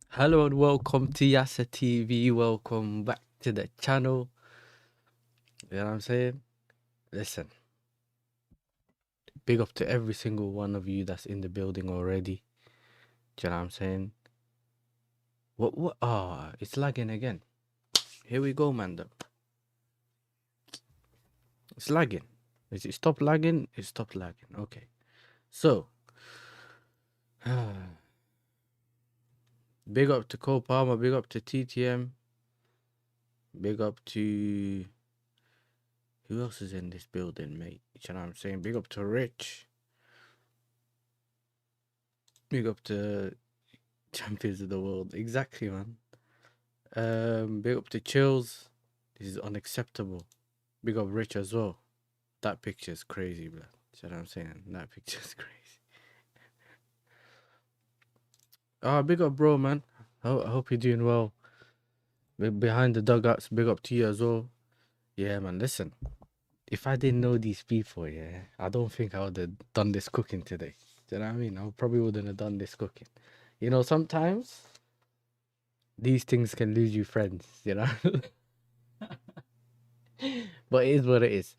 Hello and welcome to YASSERTV. Welcome back to the channel. You know what I'm saying? Listen, big up to every single one of you that's in the building already. Do you know what I'm saying? What? Ah, it's lagging again. Here we go, man. It's lagging. Is it stopped lagging? It stopped lagging. Okay. So, big up to Cole Palmer. Big up to TTM. Big up to... Who else is in this building, mate? You know what I'm saying? Big up to Rich. Big up to champions of the world. Exactly, man. Big up to Chills. This is unacceptable. Big up Rich as well. That picture is crazy, blood. You know what I'm saying? That picture is crazy. Big up, bro, man. I hope you're doing well. Behind the dugouts, big up to you as well. Yeah, man, listen. If I didn't know these people, yeah, I don't think I would have done this cooking today. Do you know what I mean? I probably wouldn't have done this cooking. You know, sometimes these things can lose you friends, you know? But it is what it is.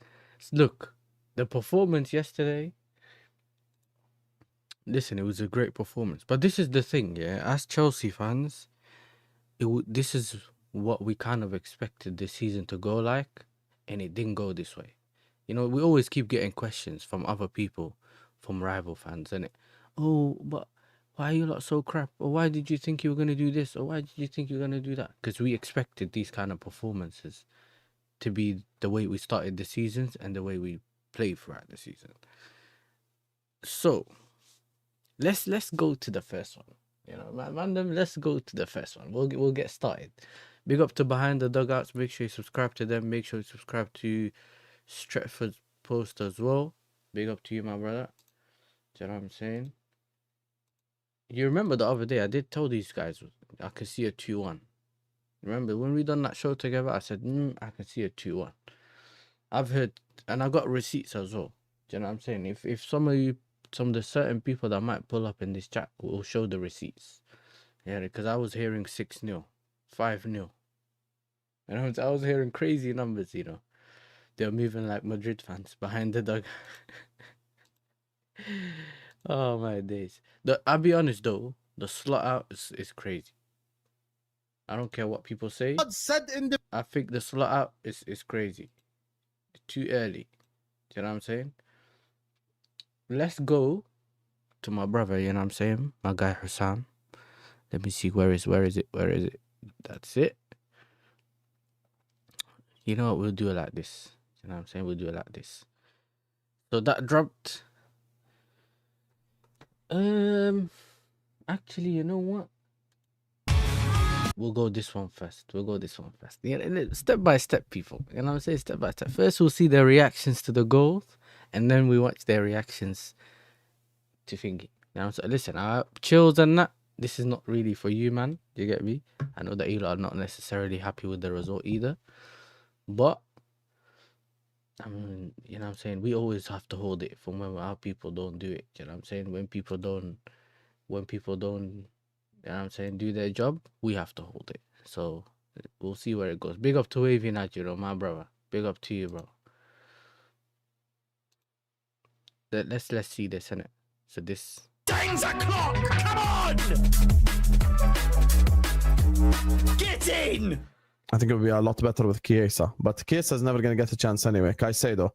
Look, the performance yesterday, listen, it was a great performance. But this is the thing, yeah? As Chelsea fans, this is what we kind of expected this season to go like, and it didn't go this way. You know, we always keep getting questions from other people, from rival fans, and oh, but why are you lot so crap? Or why did you think you were going to do this? Or why did you think you were going to do that? Because we expected these kind of performances to be the way we started the seasons and the way we played throughout the season. So, let's go to the first one. You know, man, let's go to the first one. We'll get started. Big up to Behind the Dugouts. Make sure you subscribe to them. Make sure you subscribe to Stretford's post as well. Big up to you, my brother. Do you know what I'm saying? You remember the other day I did tell these guys I could see a 2-1. Remember when we done that show together? I said I can see a 2-1. I've heard, and I got receipts as well. Do you know what I'm saying? If some of the certain people that might pull up in this chat will show the receipts. Yeah, because I was hearing 6-0, 5-0. And I was hearing crazy numbers, you know. They're moving like Madrid fans behind the dog. Oh my days. I'll be honest though, the slot out is crazy. I don't care what people say. I think the slot out is crazy. Too early. Do you know what I'm saying? Let's go to my brother, you know what I'm saying? My guy Husam. Let me see, where is it? That's it. You know what, we'll do it like this. You know what I'm saying? We'll do it like this. So that dropped. Actually, you know what? We'll go this one first. Yeah, step by step, people. You know what I'm saying? Step by step. First, we'll see their reactions to the goals, and then we watch their reactions to thinking. Now, so listen, Chills and that. This is not really for you, man. You get me? I know that you lot are not necessarily happy with the result either, but I mean, you know what I'm saying? We always have to hold it from when our people don't do it. You know what I'm saying? When people don't, you know what I'm saying, do their job, we have to hold it. So we'll see where it goes. Big up to Wavy Najiro, my brother. Big up to you, bro. Let's see this, innit? So this. Time's a clock! Come on! Get in! I think it would be a lot better with Chiesa, but Chiesa's never going to get a chance anyway. Caicedo.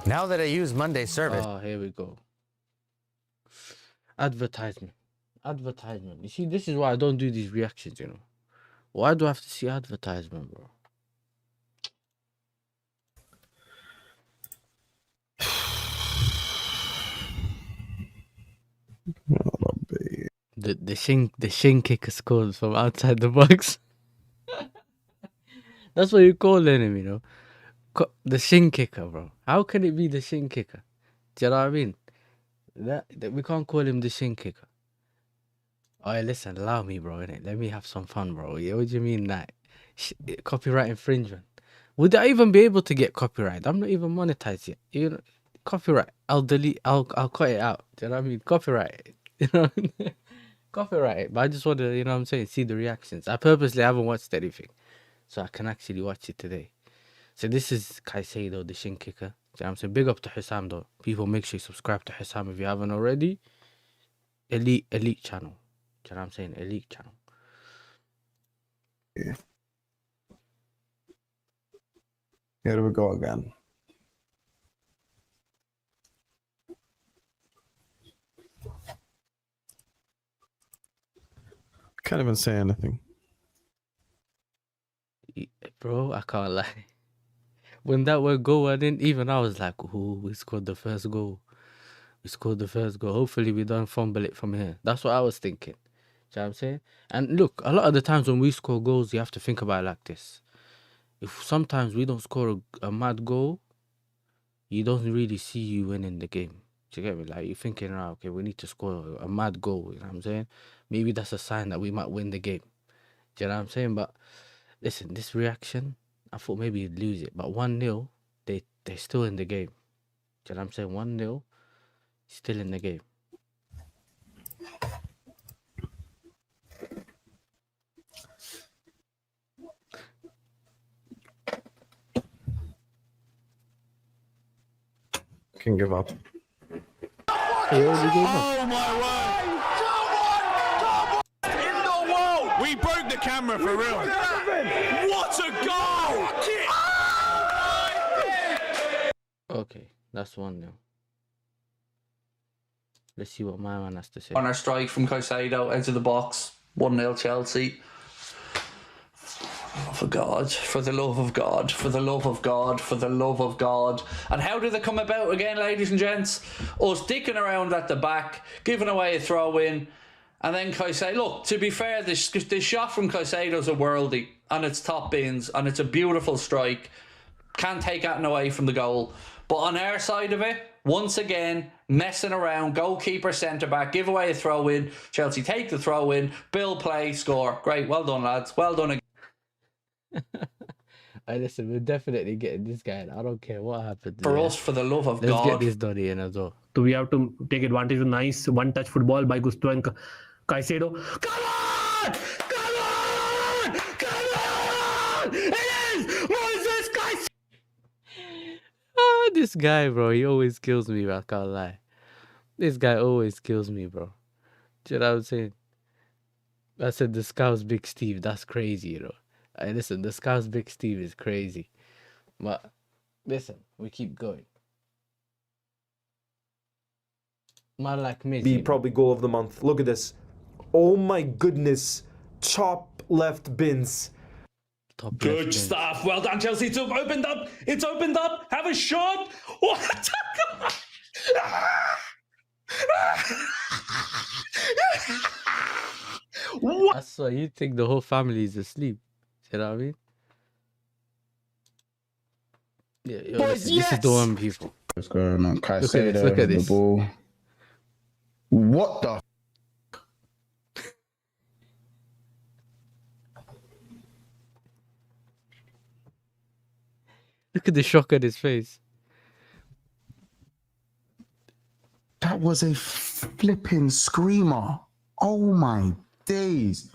Now that I use Monday service. Oh, here we go. Advertisement. You see, this is why I don't do these reactions, you know. Why do I have to see advertisement, bro? The shin kicker scores from outside the box. That's what you call him, you know. The shin kicker, bro. How can it be the shin kicker? Do you know what I mean? That we can't call him the shin kicker. Oh, yeah, listen, allow me, bro. Innit? Let me have some fun, bro. Yeah, what do you mean that? Copyright infringement. Would I even be able to get copyright? I'm not even monetized yet. You know, copyright. I'll delete. I'll cut it out. Do you know what I mean? Copyright. You know, what I mean? Copyright. But I just want to, you know what I'm saying, see the reactions. I purposely haven't watched anything, so I can actually watch it today. So this is Caicedo, the shin kicker. Do you know what I'm saying? Big up to Husam though. People, make sure you subscribe to Husam if you haven't already. Elite channel. Do you know what I'm saying? Elite channel. Yeah. Here we go again. Can't even say anything. Bro, I can't lie. When that word goal went in, even I was like, "Ooh, we scored the first goal. We scored the first goal. Hopefully we don't fumble it from here." That's what I was thinking. Do you know what I'm saying? And look, a lot of the times when we score goals, you have to think about it like this. If sometimes we don't score a mad goal, you don't really see you winning the game. Do you get me? Like, you're thinking, oh, okay, we need to score a mad goal. You know what I'm saying? Maybe that's a sign that we might win the game. Do you know what I'm saying? But listen, this reaction, I thought maybe you'd lose it. But 1-0, they're still in the game. Do you know what I'm saying? 1-0, still in the game. Can give up. Oh my word! In the world! We broke the camera for real. What a goal! Okay, that's 1-0. Let's see what my man has to say. On our strike from Caicedo, out of the box, 1-0 Chelsea. For God, for the love of God, for the love of God, for the love of God. And how did it come about again, ladies and gents? Us dicking around at the back, giving away a throw-in, and then Caicedo. Look, to be fair, this shot from Caicedo's a worldie, and it's top bins, and it's a beautiful strike. Can't take that away from the goal. But on our side of it, once again, messing around, goalkeeper, centre-back, give away a throw-in, Chelsea take the throw-in, Bill play, score. Great, well done, lads. Well done again. Hey, listen, we're definitely getting this guy. I don't care what happens. For us, for the love of Let's God. get this done in as well. So we have to take advantage of nice one-touch football by Gusto and Caicedo. Come on! Come on! Come on! It is Moses Caicedo! Oh, this guy, bro, he always kills me, bro. I can't lie. This guy always kills me, bro. Do you know what I'm saying? I said the Scouts Big Steve. That's crazy, you know. Hey, listen, the Scouts Big Steve is crazy. But listen, we keep going. Man like me. Be probably goal of the month. Look at this. Oh my goodness. Top left bins. Top Good left stuff. Well done, Chelsea. It's opened up. It's opened up. Have a shot. What? bench. That's why you think the whole family is asleep. You know what I mean? Yeah, yo, Boys, listen, this is the yes! one, people. What's going on? Look at Caicedo, this, look at the this. ball. What the? Look at the shock on his face. That was a flipping screamer. Oh my days.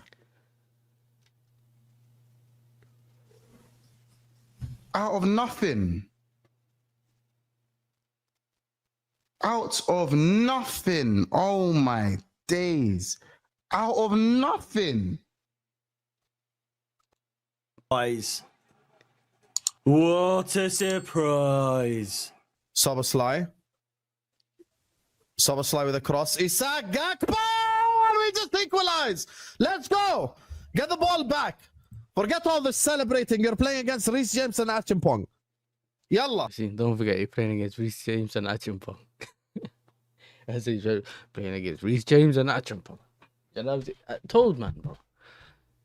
Out of nothing. Out of nothing. Oh my days. Out of nothing. Guys. What a surprise. Soboslai with a cross. Isak, Gakpo! And we just equalize. Let's go. Get the ball back. Forget all this celebrating. You're playing against Reece James and Achimpong. Yalla. See, don't forget you're playing against Reece James and Achimpong. That's what you're playing against Reece James and Achimpong. You know what I'm saying? I told, man, bro.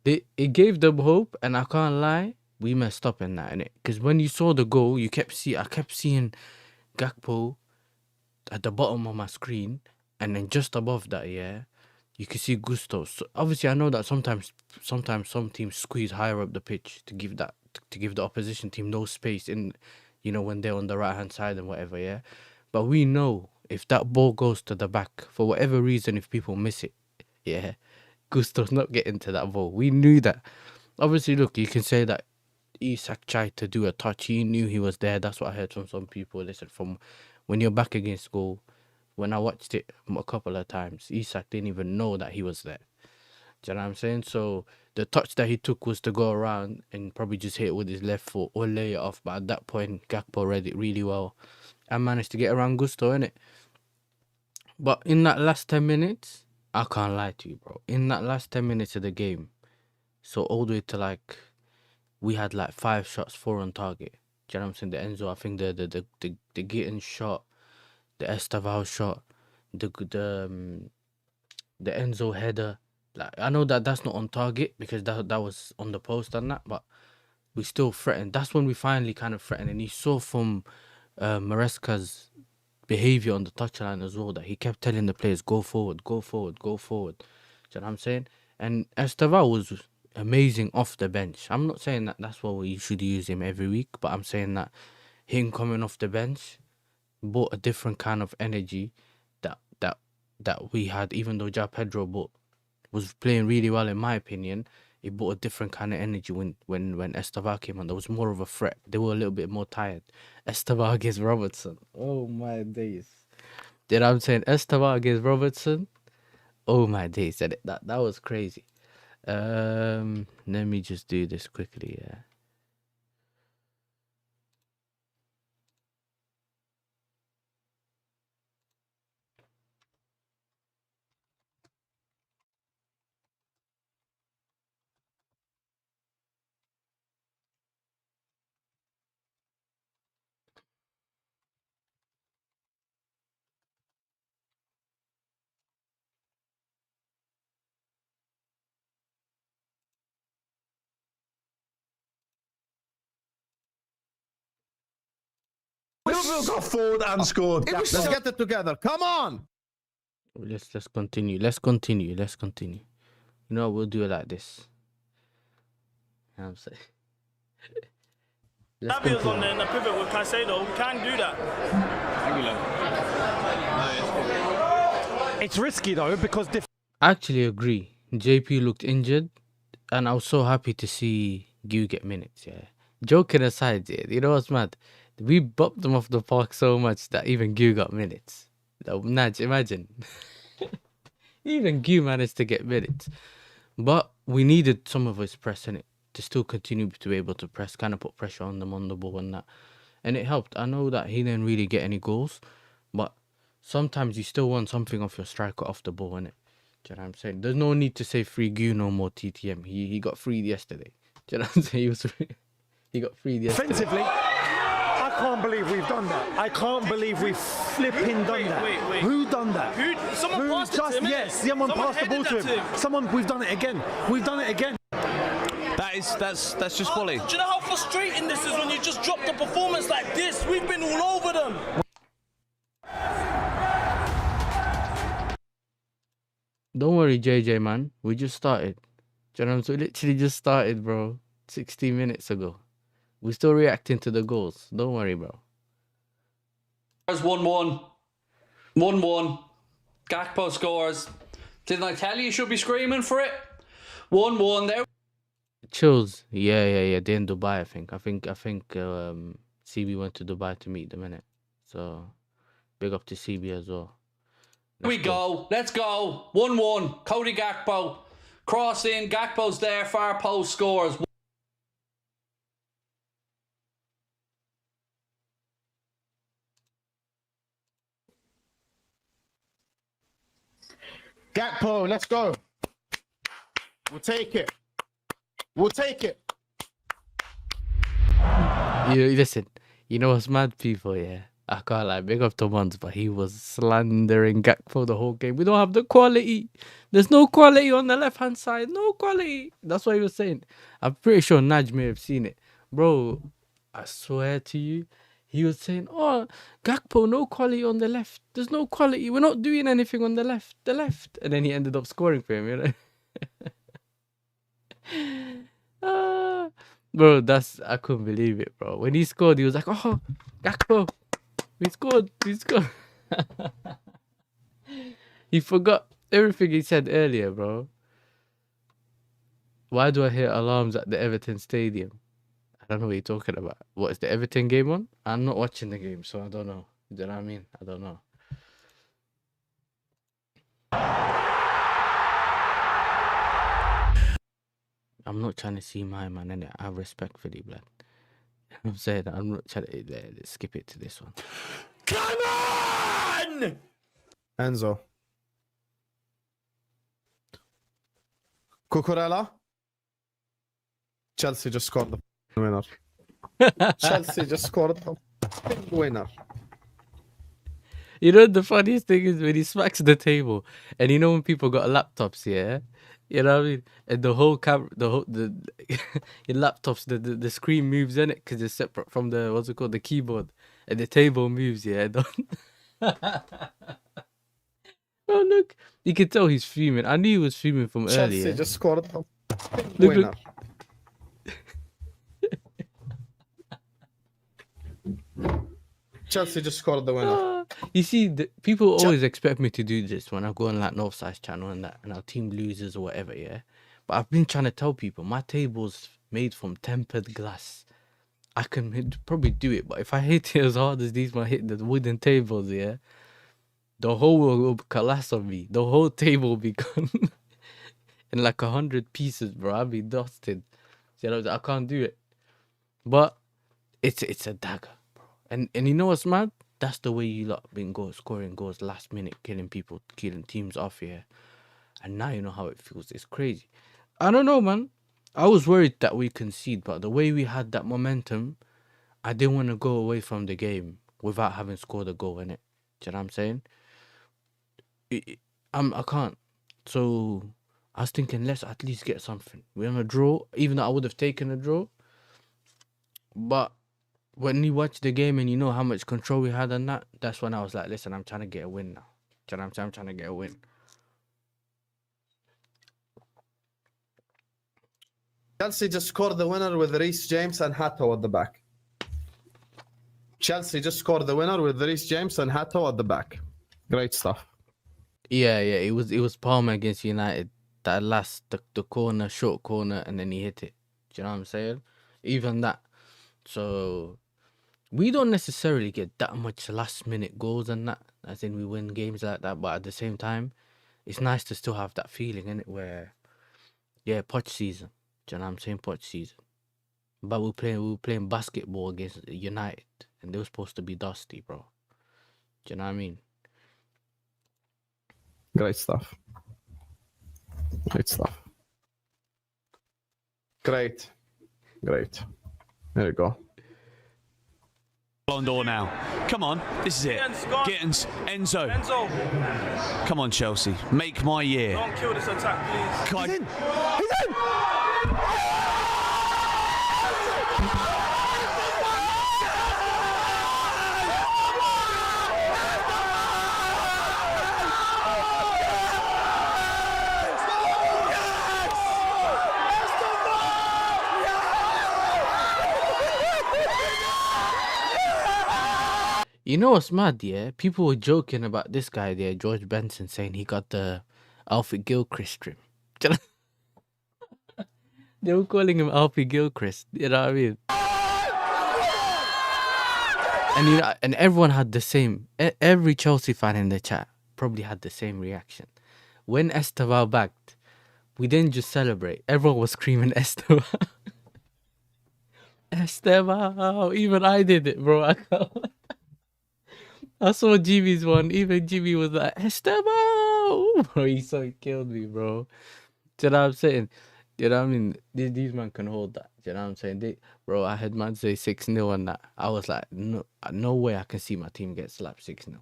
It gave them hope, and I can't lie, we messed up in that, innit? Because when you saw the goal, I kept seeing Gakpo at the bottom of my screen, and then just above that, yeah, you can see Gusto. So obviously, I know that sometimes some teams squeeze higher up the pitch to give that to give the opposition team no space in, you know, when they're on the right hand side and whatever, yeah. But we know if that ball goes to the back for whatever reason, if people miss it, yeah, Gusto's not getting to that ball. We knew that. Obviously, look, you can say that Isak tried to do a touch. He knew he was there. That's what I heard from some people. Listen, from when you're back against goal, when I watched it a couple of times, Isak didn't even know that he was there. Do you know what I'm saying? So the touch that he took was to go around and probably just hit it with his left foot or lay it off. But at that point, Gakpo read it really well and managed to get around Gusto, innit? But in that last 10 minutes, I can't lie to you, bro. In that last 10 minutes of the game, so all the way to like, we had like 5 shots, 4 on target. Do you know what I'm saying? The Enzo, I think the Gitten shot, the Estaval shot, the Enzo header. Like, I know that that's not on target because that was on the post and that, but we still threatened. That's when we finally kind of threatened, and you saw from Maresca's behavior on the touchline as well that he kept telling the players, go forward, go forward, go forward. Do you know what I'm saying? And Estaval was amazing off the bench. I'm not saying that that's why we should use him every week, but I'm saying that him coming off the bench brought a different kind of energy that we had, even though Ja Pedro was playing really well in my opinion. It brought a different kind of energy when Estaval came on. There was more of a threat. They were a little bit more tired. Estaval against Robertson. Oh my days. You know what I'm saying? Estaval against Robertson. Oh my days. That was crazy. Let me just do this quickly, yeah. Liverpool got forward and scored. Let's get it together. Come on. Let's continue. Let's continue. You know, we'll do it like this. You know what I'm saying? Let's Savio's on continue. there in the pivot with Caicedo. We can do that. It's risky though because I actually agree. JP looked injured, and I was so happy to see Gu get minutes, yeah. Joking aside, yeah, you know what's mad? We bopped them off the park so much that even Gu got minutes. Naj, imagine. Even Gu managed to get minutes. But we needed some of his press in it to still continue to be able to press, kind of put pressure on them on the ball and that. And it helped. I know that he didn't really get any goals, but sometimes you still want something off your striker off the ball, innit? Do you know what I'm saying? There's no need to say free Gu no more TTM. He got freed yesterday. Do you know what I'm saying? He got freed yesterday. defensively, I can't believe we've done that. I can't believe we've flipping done that. Wait. Who done that? Someone passed it to him, innit? Yes, someone passed the ball headed to that him. Someone, we've done it again. We've done it again. That's just quality. Do you know how frustrating this is when you just drop the performance like this? We've been all over them. Don't worry, JJ, man. We just started. Do you know what I'm saying? We literally just started, bro. 60 minutes ago. We're still reacting to the goals. Don't worry, bro. There's 1-1. 1-1. Gakpo scores. Didn't I tell you should be screaming for it? 1-1 there. Chills. Yeah. They're in Dubai, I think. I think CB went to Dubai to meet them, innit? So, big up to CB as well. Here we go. Let's go. 1-1. Cody Gakpo. Cross in. Gakpo's there. Far post scores. Gakpo, let's go. We'll take it. We'll take it. Listen, you know what's mad, people, yeah? I can't lie, big up to Monts, but he was slandering Gakpo the whole game. We don't have the quality. There's no quality on the left-hand side. No quality. That's what he was saying. I'm pretty sure Naj may have seen it. Bro, I swear to you, he was saying, oh, Gakpo, no quality on the left. There's no quality. We're not doing anything on the left. The left. And then he ended up scoring for him, you know? Bro, I couldn't believe it, bro. When he scored, he was like, "Oh, Gakpo, we scored, we scored." He forgot everything he said earlier, bro. Why do I hear alarms at the Everton Stadium? I don't know what you're talking about. What, is the Everton game on? I'm not watching the game, so I don't know. Do you know what I mean? I don't know. I'm not trying to see my man, innit? I have respect for the blood. I'm saying I'm not trying to let's skip it to this one. Come on! Enzo. Cucurella. Chelsea just scored the winner. Chelsea just scored the winner. You know the funniest thing is when he smacks the table, and you know when people got laptops, yeah, you know what I mean, and the whole camera, your laptops, the screen moves in it because it's separate from the what's it called, the keyboard, and the table moves, yeah. Oh look, you can tell he's fuming. I knew he was fuming from Chelsea earlier. just scored the Look, winner. Chelsea just scored the winner. You see, people always expect me to do this when I go on like Northside's channel and that, and our team loses or whatever, yeah. But I've been trying to tell people my table's made from tempered glass. I can probably do it, but if I hit it as hard as these man hit the wooden tables, yeah, the whole world will collapse on me. The whole table will be gone in like 100 pieces, bro. I'll be dusted. You know, I can't do it. But it's a dagger. And you know what's mad? That's the way you lot been scoring goals last minute, killing people, killing teams off here. And now you know how it feels. It's crazy. I don't know, man. I was worried that we concede, but the way we had that momentum, I didn't want to go away from the game without having scored a goal in it. Do you know what I'm saying? I can't. So I was thinking, let's at least get something. We're on a draw, even though I would have taken a draw. But when you watch the game and you know how much control we had on that, that's when I was like, listen, I'm trying to get a win now. Do you know what I'm saying? I'm trying to get a win. Chelsea just scored the winner with Reece James and Hato at the back. Chelsea just scored the winner with Reece James and Hato at the back. Great stuff. Yeah, it was Palmer against United. That last, the corner, short corner, and then he hit it. Do you know what I'm saying? Even that. So we don't necessarily get that much last minute goals and that, as in we win games like that, but at the same time, it's nice to still have that feeling, innit, where, yeah, Poch season. Do you know what I'm saying? Poch season. But we were playing basketball against United, and they were supposed to be dusty, bro. Do you know what I mean? Great stuff. Great stuff. Great. There you go. On door now. Come on, this is it. Gittins, Enzo. Come on, Chelsea. Make my year. Don't kill this attack, please. He's in. You know what's mad, yeah? People were joking about this guy there, George Benson, saying he got the Alfie Gilchrist trim. They were calling him Alfie Gilchrist, you know what I mean? And you know, and everyone had the same, every Chelsea fan in the chat probably had the same reaction. When Esteval backed, we didn't just celebrate, everyone was screaming Esteval. Esteval, even I did it, bro. I saw Jimmy's one. Even Jimmy was like, Esteban! Bro, he so killed me, bro. Do you know what I'm saying? You know what I mean? These men can hold that. Do you know what I'm saying? Bro, I had man say 6-0 on that. I was like, no way I can see my team get slapped 6-0.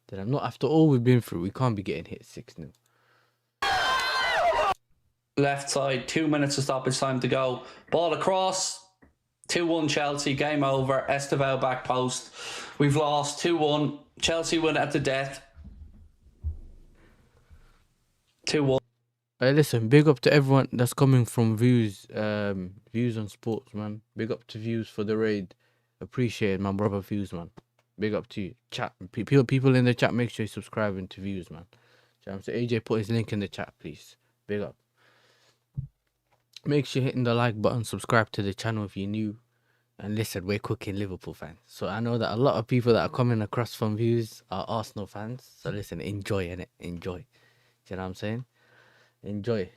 Then I'm not, after all we've been through, we can't be getting hit 6-0. Left side, 2 minutes of stoppage time to go. Ball across. 2-1 Chelsea, game over. Esteval back post. We've lost 2-1. Chelsea win at the death. 2-1. Hey, listen, big up to everyone that's coming from views on sports, man. Big up to views for the raid. Appreciate my brother views, man. Big up to you. Chat, people in the chat, make sure you subscribe to views, man. So AJ put his link in the chat, please. Big up. Make sure you're hitting the like button, subscribe to the channel if you're new. And listen, we're cooking Liverpool fans. So I know that a lot of people that are coming across from views are Arsenal fans. So listen, enjoy it. Enjoy. Do you know what I'm saying? Enjoy.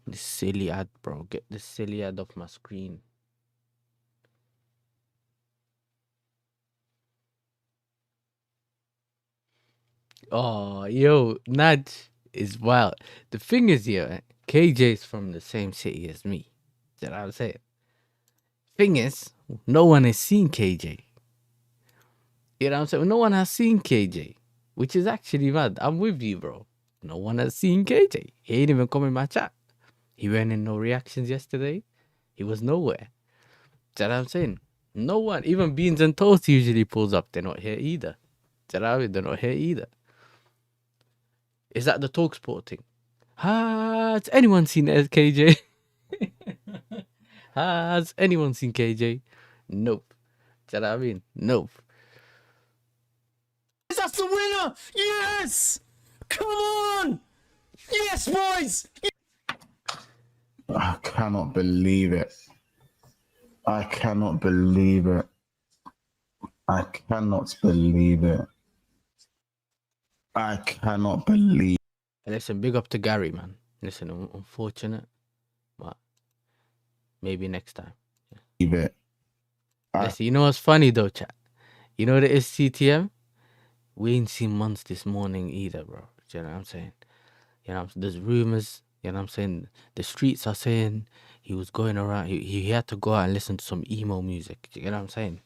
This silly ad, bro. Get this silly ad off my screen. Oh, yo, Nudge is wild. The thing is, yeah, KJ's from the same city as me. That's what I'm saying. Thing is, no one has seen KJ. You know what I'm saying? No one has seen KJ, which is actually mad. I'm with you, bro. No one has seen KJ. He ain't even come in my chat. He went in no reactions yesterday. He was nowhere. That's what I'm saying. No one, even Beans and Toast usually pulls up. They're not here either. That's what I mean? They're not here either. Is that the TalkSport thing? Has anyone seen KJ? Has anyone seen KJ? Nope. That's what I mean? Nope. That's the winner! Yes! Come on! Yes, boys! I cannot believe it. I cannot believe it. I cannot believe it. I cannot believe. Listen, big up to Gary, man. Listen, unfortunate, but maybe next time. It. Listen, you know what's funny though, chat? You know what it is, CTM? We ain't seen Monts this morning either, bro. Do you know what I'm saying? You know, there's rumors. You know what I'm saying? The streets are saying he was going around. He had to go out and listen to some emo music. You know what I'm saying?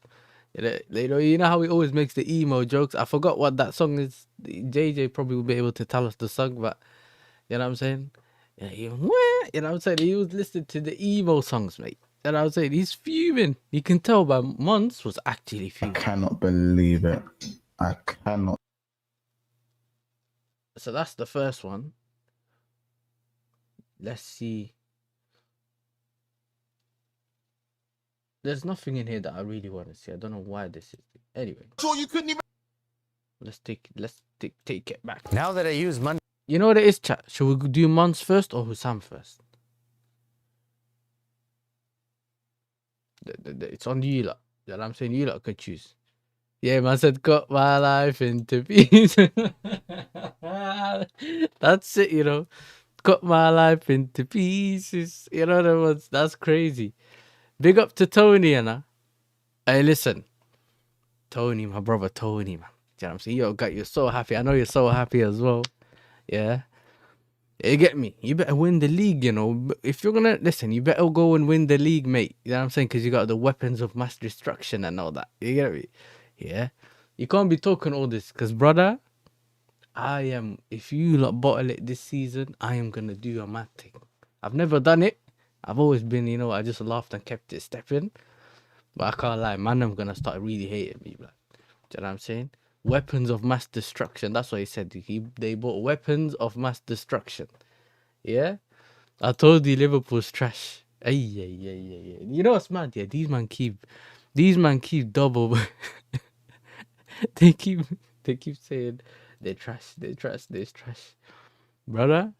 You know how he always makes the emo jokes. I forgot what that song is. JJ probably will be able to tell us the song, but you know what I'm saying? Yeah, you know what I'm saying? He was listening to the emo songs, mate. You know what I'm saying? He's fuming. You can tell by Monts was actually fuming. I cannot believe it. I cannot. So that's the first one. Let's see. There's nothing in here that I really want to see. I don't know why this is. Anyway. So you couldn't even. Let's take it back. Now that I use money. You know what it is, chat? Should we do Monts first or Husam first? It's on you lot. You know what I'm saying? You lot can choose. Yeah, man said cut my life into pieces. That's it, you know. Cut my life into pieces. You know what I mean? That's crazy. Big up to Tony, and hey, listen. Tony, my brother Tony, man. You know what I'm saying? You're so happy. I know you're so happy as well. Yeah. You get me? You better win the league, you know. If you're gonna listen, you better go and win the league, mate. You know what I'm saying? Because you got the weapons of mass destruction and all that. You get me? Yeah. You can't be talking all this, because brother, if you lot bottle it this season, I am gonna do a mad thing. I've never done it. I've always been, you know, I just laughed and kept it stepping. But I can't lie, man, I'm gonna start really hating me, like. Do you know what I'm saying? Weapons of mass destruction. That's what he said. They bought weapons of mass destruction. Yeah? I told you Liverpool's trash. Ay. You know what's mad? Yeah, these man keep double. they keep saying they're trash. Brother,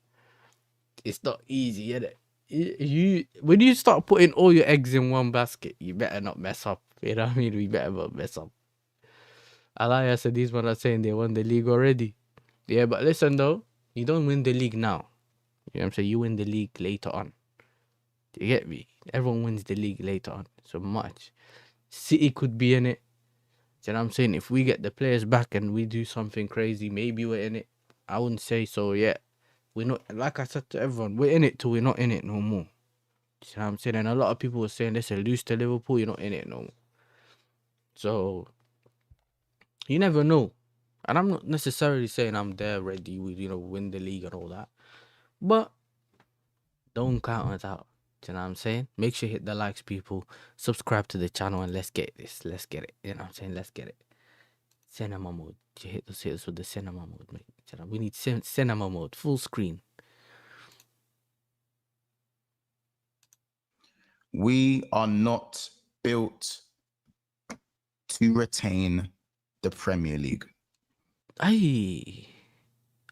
it's not easy, is it? When you start putting all your eggs in one basket, you better not mess up. You know what I mean? We better not mess up. Alaya said these men are saying they won the league already. Yeah, but listen though, you don't win the league now. You know what I'm saying? You win the league later on. Do you get me? Everyone wins the league later on. So much. City could be in it. Do you know what I'm saying? If we get the players back and we do something crazy, maybe we're in it. I wouldn't say so yet. We're not, like I said to everyone, we're in it till we're not in it no more. Do you know what I'm saying? And a lot of people were saying, listen, lose to Liverpool, you're not in it no more. So you never know. And I'm not necessarily saying I'm there ready, you know, win the league and all that. But don't count us out. Do you know what I'm saying? Make sure you hit the likes, people. Subscribe to the channel and let's get this. Let's get it. You know what I'm saying? Let's get it. Cinema mode. You hit us with the cinema mode, mate. You know, we need cinema mode, full screen. We are not built to retain the Premier League. Aye.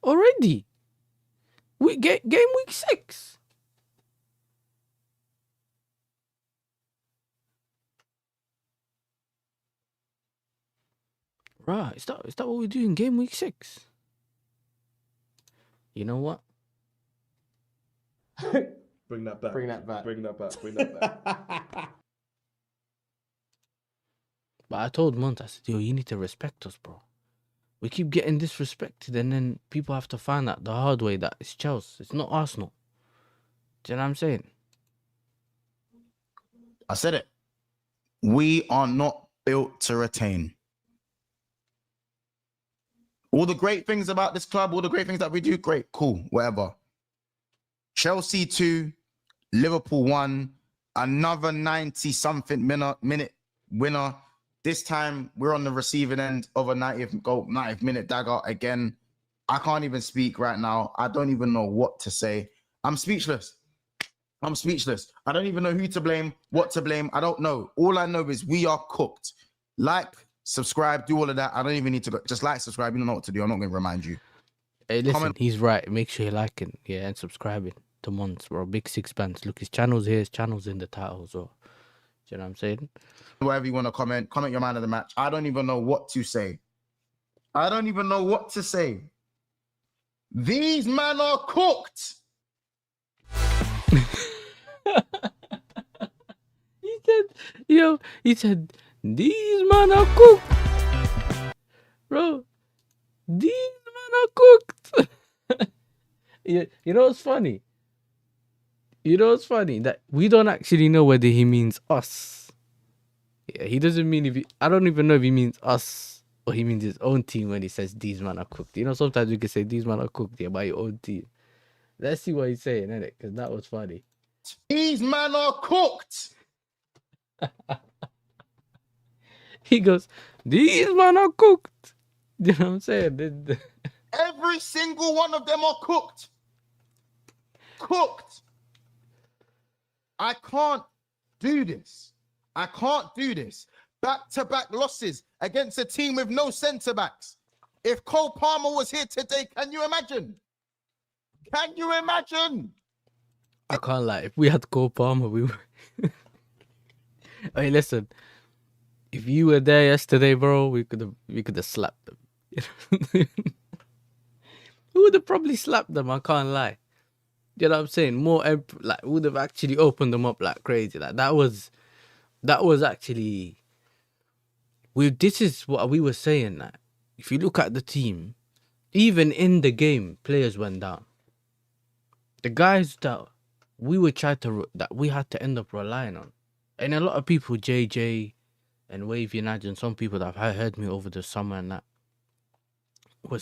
Already. We get game week 6. Right, is that what we do in game week 6? You know what? Bring that back. Bring that back. Bring that back. Bring that back. But I told Monts, I said, yo, you need to respect us, bro. We keep getting disrespected, and then people have to find out the hard way that it's Chelsea. It's not Arsenal. Do you know what I'm saying? I said it. We are not built to retain. All the great things about this club, all the great things that we do, great, cool, whatever. Chelsea 2, Liverpool 1, another 90-something minute winner. This time, we're on the receiving end of a 90th minute dagger again. I can't even speak right now. I don't even know what to say. I'm speechless. I'm speechless. I don't even know who to blame, what to blame. I don't know. All I know is we are cooked. Like, subscribe, do all of that. I don't even need to go. Just like, subscribe. You don't know what to do. I'm not going to remind you. Hey, listen, Comment. he's right. Make sure you're liking, yeah, and subscribing to Monts, bro. Big 6 bands. Look, his channel's here. His channel's in the title as well. Do you know what I'm saying? Whatever you want to comment your man of the match. I don't even know what to say. I don't even know what to say. These men are cooked. He said, these men are cooked. Bro, these men are cooked. You know what's funny? You know what's funny? That we don't actually know whether he means us. Yeah, he doesn't mean I don't even know if he means us or he means his own team when he says these men are cooked. You know, sometimes you can say these men are cooked here by your own team. Let's see what he's saying, innit? Because that was funny. These men are cooked. He goes, these men are cooked. You know what I'm saying? Every single one of them are cooked. Cooked. I can't do this. I can't do this. Back-to-back losses against a team with no centre-backs. If Cole Palmer was here today, can you imagine? Can you imagine? I can't lie. If we had Cole Palmer, we would. Hey, listen. If you were there yesterday, bro, we could have slapped them. We would have probably slapped them. I can't lie. You know what I'm saying? More like would have actually opened them up like crazy. Like that was actually. This is what we were saying. Like, if you look at the team, even in the game, players went down. The guys that we had to end up relying on, and a lot of people, JJ and Wavy Nudge, and some people that have heard me over the summer and that,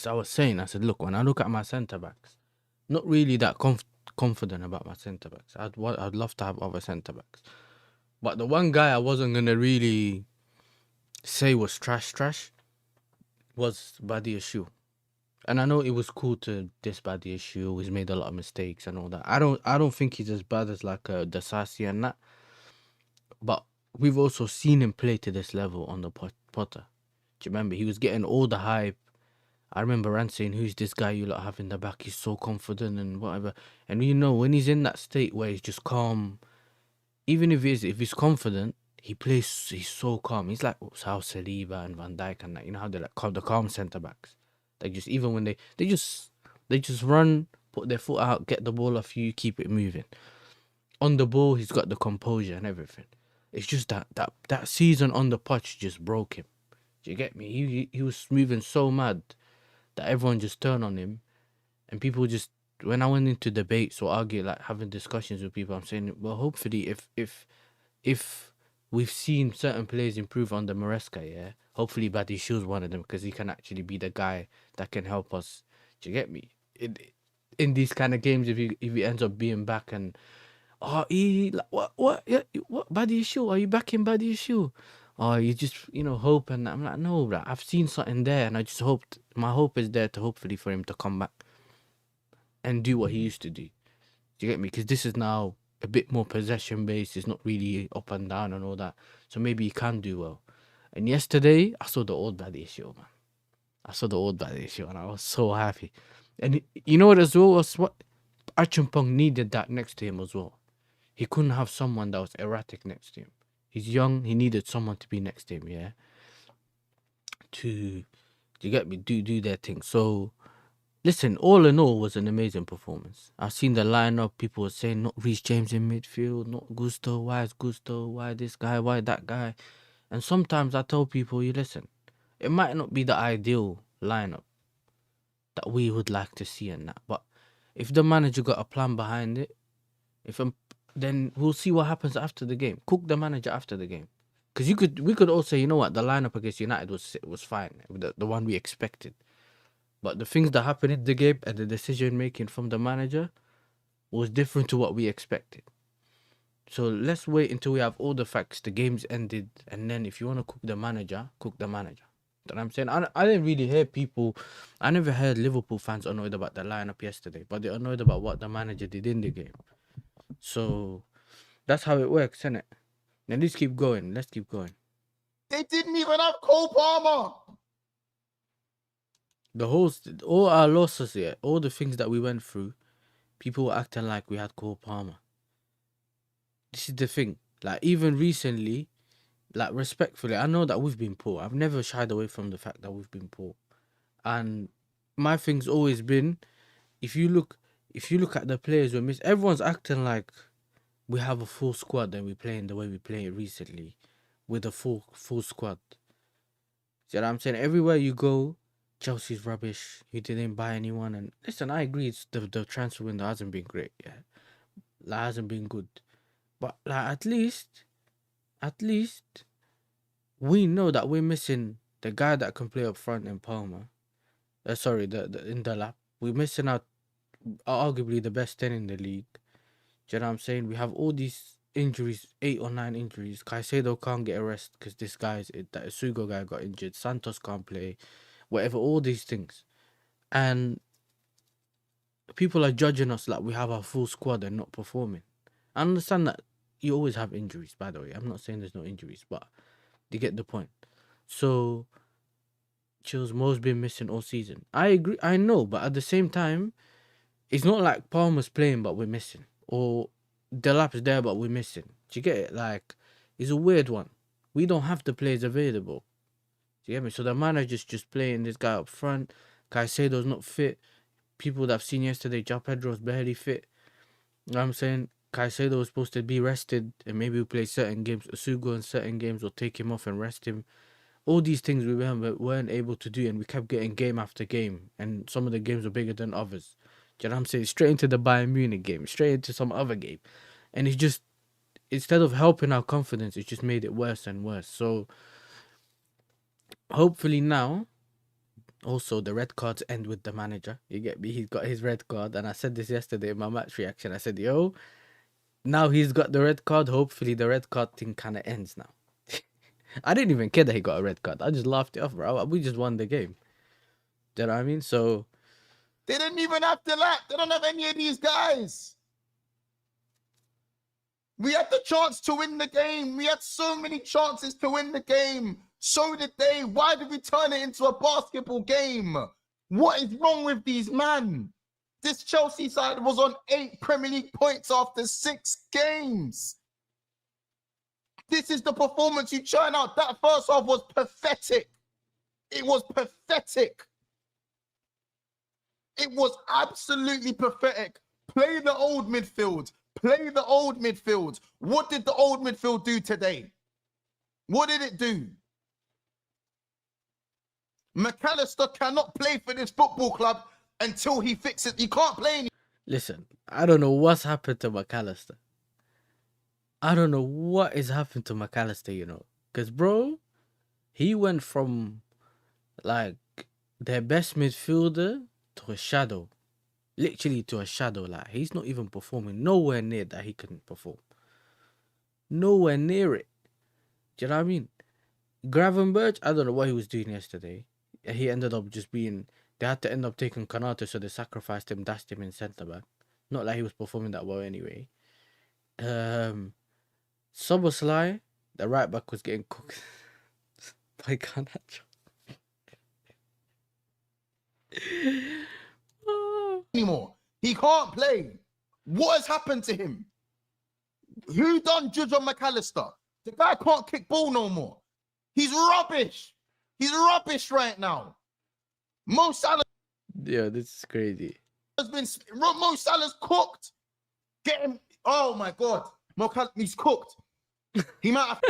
I was saying, I said, look, when I look at my centre backs, not really that confident about my centre backs. I'd love to have other centre backs, but the one guy I wasn't gonna really say was trash was Badia Shoe. And I know it was cool to diss Badia Shoe. He's made a lot of mistakes and all that. I don't think he's as bad as like Dasasi and that. But we've also seen him play to this level on the Potter. Do you remember? He was getting all the hype. I remember Rand saying, who's this guy you lot have in the back? He's so confident and whatever. And you know, when he's in that state where he's just calm, even if he's confident, he's so calm. He's like how Saliba and Van Dijk and that. You know how they're like the calm centre backs. Like just even when they just run, put their foot out, get the ball off you, keep it moving. On the ball, he's got the composure and everything. It's just that season on the pitch just broke him. Do you get me? He was moving so mad that everyone just turned on him, and people just, when I went into debates or argue, like having discussions with people, I'm saying, well, hopefully if we've seen certain players improve under Maresca, yeah, hopefully Badia Shoe's one of them, because he can actually be the guy that can help us. Do you get me? In these kind of games, if he ends up being back and Oh, he like, what? Yeah, what? Body issue? Are you back in body issue? Oh, you just hoping. I'm like, no, bro. I've seen something there, and I just hoped. My hope is there to hopefully for him to come back and do what he used to do. Do you get me? Because this is now a bit more possession based. It's not really up and down and all that. So maybe he can do well. And yesterday, I saw the old body issue, man. I saw the old body issue, and I was so happy. And you know what as well was what Achumpong needed that next to him as well. He couldn't have someone that was erratic next to him. He's young. He needed someone to be next to him, yeah. To you get me? Do their thing. So listen, all in all, was an amazing performance. I've seen the lineup. People were saying not Reece James in midfield, not Gusto. Why is Gusto? Why this guy? Why that guy? And sometimes I tell people, you listen, it might not be the ideal lineup that we would like to see in that, but if the manager got a plan behind it, then we'll see what happens after the game. Cook the manager after the game, because we could all say, you know what, the lineup against United was fine, the one we expected. But the things that happened in the game and the decision making from the manager was different to what we expected. So let's wait until we have all the facts. The game's ended, and then if you want to cook the manager, cook the manager. You know what I'm saying? I didn't really hear people. I never heard Liverpool fans annoyed about the lineup yesterday, but they're annoyed about what the manager did in the game. So that's how it works, isn't it? Now let's keep going. Let's keep going. They didn't even have Cole Palmer. All our losses here, all the things that we went through, people were acting like we had Cole Palmer. This is the thing. Like, even recently, like, respectfully, I know that we've been poor. I've never shied away from the fact that we've been poor. And my thing's always been, if you look at the players we miss, everyone's acting like we have a full squad and we play in the way we play it recently, with a full squad. See what I'm saying? Everywhere you go, Chelsea's rubbish. He didn't buy anyone. And listen, I agree, it's the transfer window hasn't been great. Yeah, that hasn't been good. But like, at least we know that we're missing the guy that can play up front in Palmer. Sorry, the in the lap. We're missing out arguably the best 10 in the league. Do you know what I'm saying? We have all these injuries, 8 or 9 injuries. Caicedo can't get a rest because this that Sugo guy got injured. Santos can't play. Whatever, all these things. And people are judging us like we have our full squad and not performing. I understand that you always have injuries, by the way. I'm not saying there's no injuries, but you get the point. So Chills Mo's been missing all season. I agree, I know, but at the same time, it's not like Palmer's playing but we're missing, or Delap's there but we're missing. Do you get it? Like, it's a weird one. We don't have the players available. Do you get me? So the manager's just playing this guy up front. Caicedo's not fit. People that I've seen yesterday, João Pedro's barely fit. You know what I'm saying? Caicedo was supposed to be rested, and maybe we'll play certain games. Asugo in certain games will take him off and rest him. All these things we weren't able to do, and we kept getting game after game, and some of the games were bigger than others. Do you know what I'm saying? Straight into the Bayern Munich game, straight into some other game. And it's just, instead of helping our confidence, it just made it worse and worse. So hopefully now, also the red cards end with the manager. You get me? He's got his red card, and I said this yesterday in my match reaction. I said, yo, now he's got the red card. Hopefully the red card thing kind of ends now. I didn't even care that he got a red card. I just laughed it off, bro. We just won the game. Do you know what I mean? So they didn't even have to lap. They don't have any of these guys. We had the chance to win the game. We had so many chances to win the game. So did they. Why did we turn it into a basketball game? What is wrong with these men? This Chelsea side was on 8 Premier League points after 6 games. This is the performance you churn out. That first half was pathetic. It was pathetic. It was absolutely pathetic. Play the old midfield. Play the old midfield. What did the old midfield do today? What did it do? McAllister cannot play for this football club until he fixes it. He can't play any. Listen, I don't know what's happened to McAllister. I don't know what is happened to McAllister, you know. Because, bro, he went from, like, their best midfielder to a shadow. literally to a shadow. Like, he's not even performing nowhere near that he can perform. Nowhere near it. Do you know what I mean? Gravenberch, I don't know what he was doing yesterday. He ended up just being... They had to end up taking Kanata, so they sacrificed him, dashed him in centre-back. Not like he was performing that well anyway. Soboslai, the right-back, was getting cooked by Garnacho. Anymore. He can't play. What has happened to him? Who done Judge on McAllister? The guy can't kick ball no more. He's rubbish. He's rubbish right now. Mo Salah Yeah, this is crazy. has been... Mo Salah's cooked. Get him. Oh my God. He's cooked. He might have...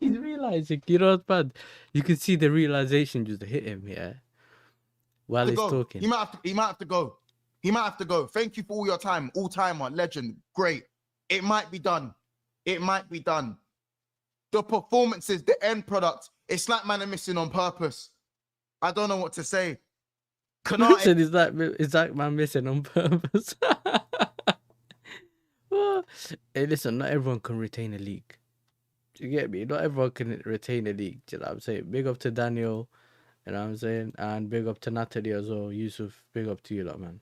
He's realizing, you know what's bad? You can see the realization just hit him, yeah, while he's talking. He might have to go. He might have to go. Thank you for all your time. All-timer, legend, great. It might be done. It might be done. The performances, the end product, it's like man are missing on purpose. I don't know what to say. Listen, is that man missing on purpose? Well, hey, listen, not everyone can retain a league. Do you get me? Not everyone can retain a league. Do you know what I'm saying? Big up to Daniel, you know what I'm saying? And big up to Natalie as well. Yusuf, big up to you lot, man.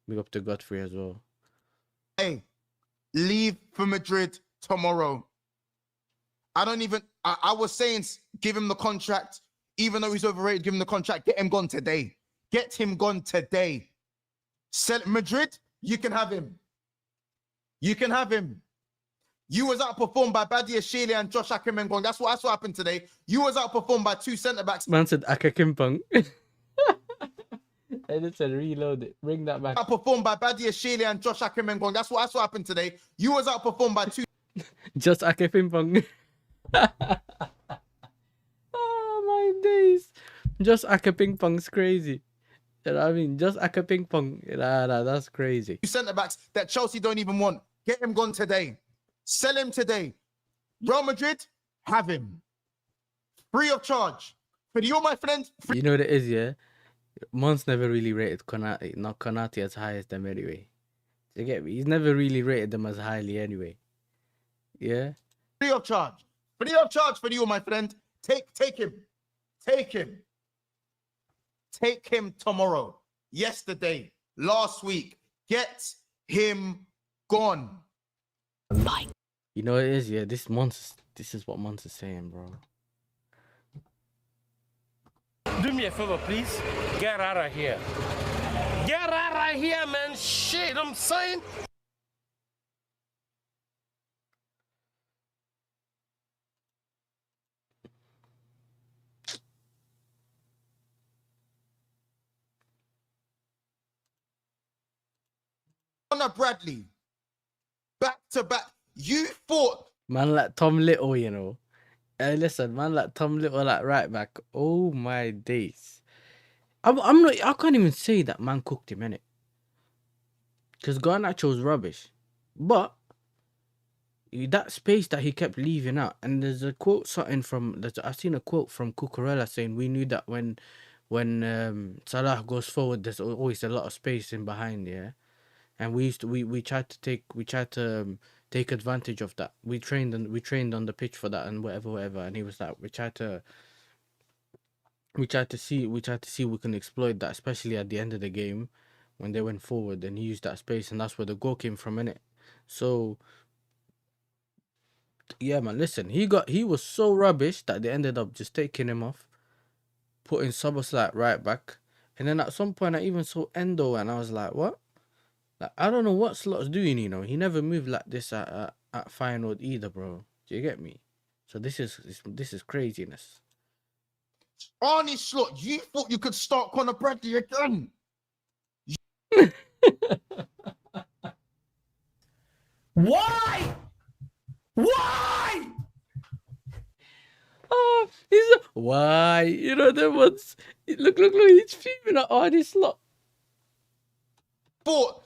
Big up to Godfrey as well. Hey, leave for Madrid tomorrow. I was saying give him the contract. Even though he's overrated, give him the contract. Get him gone today. Get him gone today. Sell Madrid, you can have him. You can have him. You was outperformed by Badia Shele and Josh Akimengong. That's what happened today. You was outperformed by two centre-backs. Man said Akakimpong. Hey, listen, reload it. Bring that back. Outperformed by Badia Shele and Josh Akimengong. That's what happened today. You was outperformed by two... Just Akakimpong. Oh, my days. Just Akapingpong's crazy. You know what I mean? Just Akapingpong. Nah, that's crazy. Two centre-backs that Chelsea don't even want. Get him gone today. Sell him today. Real Madrid, have him. Free of charge. For you, my friends. You know what it is, yeah? Monts never really rated Konate, not Konate as high as them anyway. You get me? He's never really rated them as highly anyway. Yeah? Free of charge. Free of charge for you, my friend. Take him. Take him. Take him tomorrow. Yesterday. Last week. Get him gone. Bye. You know what it is, yeah? This is what Monts is saying, bro. Do me a favor, please. Get out of here. Get out of here, man. Shit, I'm saying. Connor Bradley. Back to back. You thought. Man like Tom Little, you know. Hey, listen, man like Tom Little like right back. Oh my days. I can't even say that man cooked him, innit? Because Garnacho's rubbish. But that space that he kept leaving out, and there's a quote I've seen a quote from Cucurella saying we knew that when Salah goes forward, there's always a lot of space in behind, yeah. And we tried to take advantage of that. We trained on the pitch for that and whatever. And he was like, we tried to see we can exploit that, especially at the end of the game when they went forward and he used that space, and that's where the goal came from, innit? So yeah, man, listen, he was so rubbish that they ended up just taking him off, putting Soboslai right back, and then at some point I even saw Endo and I was like, what? Like, I don't know what Slot's doing, you know. He never moved like this at Feyenoord either, bro. Do you get me? So this is craziness. Arnie Slot, you thought you could start Connor Bradley again. Why? Why? Oh, why? You know, there was... Look, he's fuming at Arnie Slot. Thought...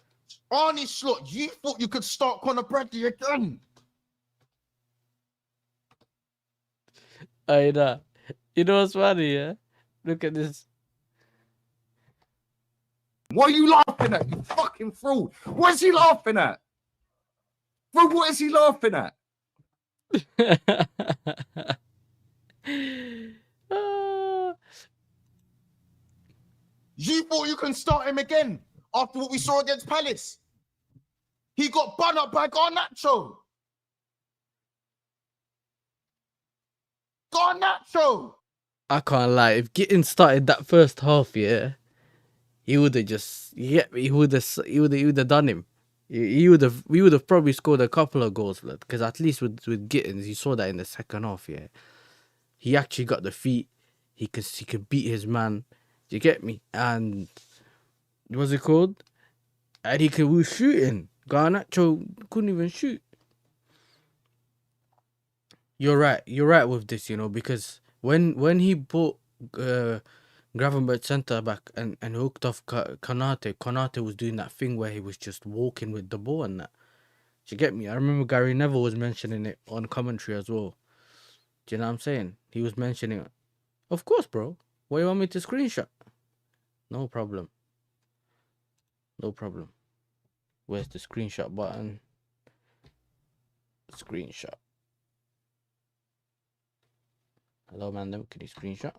Arnie Slot, you thought you could start Connor Bradley again. I know. You know what's funny, yeah? Look at this. What are you laughing at? You fucking fraud. What is he laughing at? Bro, what is he laughing at? You thought you can start him again after what we saw against Palace? He got bun up by Garnacho. Garnacho. I can't lie. If Gittins started that first half, yeah, he would have just, yeah, he would have done him. We would have probably scored a couple of goals, because at least with Gittins, you saw that in the second half, yeah. He actually got the feet. He could beat his man. You get me? And what's it called? And he was shooting. Garnacho couldn't even shoot. You're right. You're right with this, you know, because when he bought Gravenberch centre back and hooked off Konate was doing that thing where he was just walking with the ball and that. Do you get me? I remember Gary Neville was mentioning it on commentary as well. Do you know what I'm saying? He was mentioning it. Of course, bro. What do you want me to screenshot? No problem. No problem. Where's the screenshot button? Screenshot. Hello, man. Can you screenshot?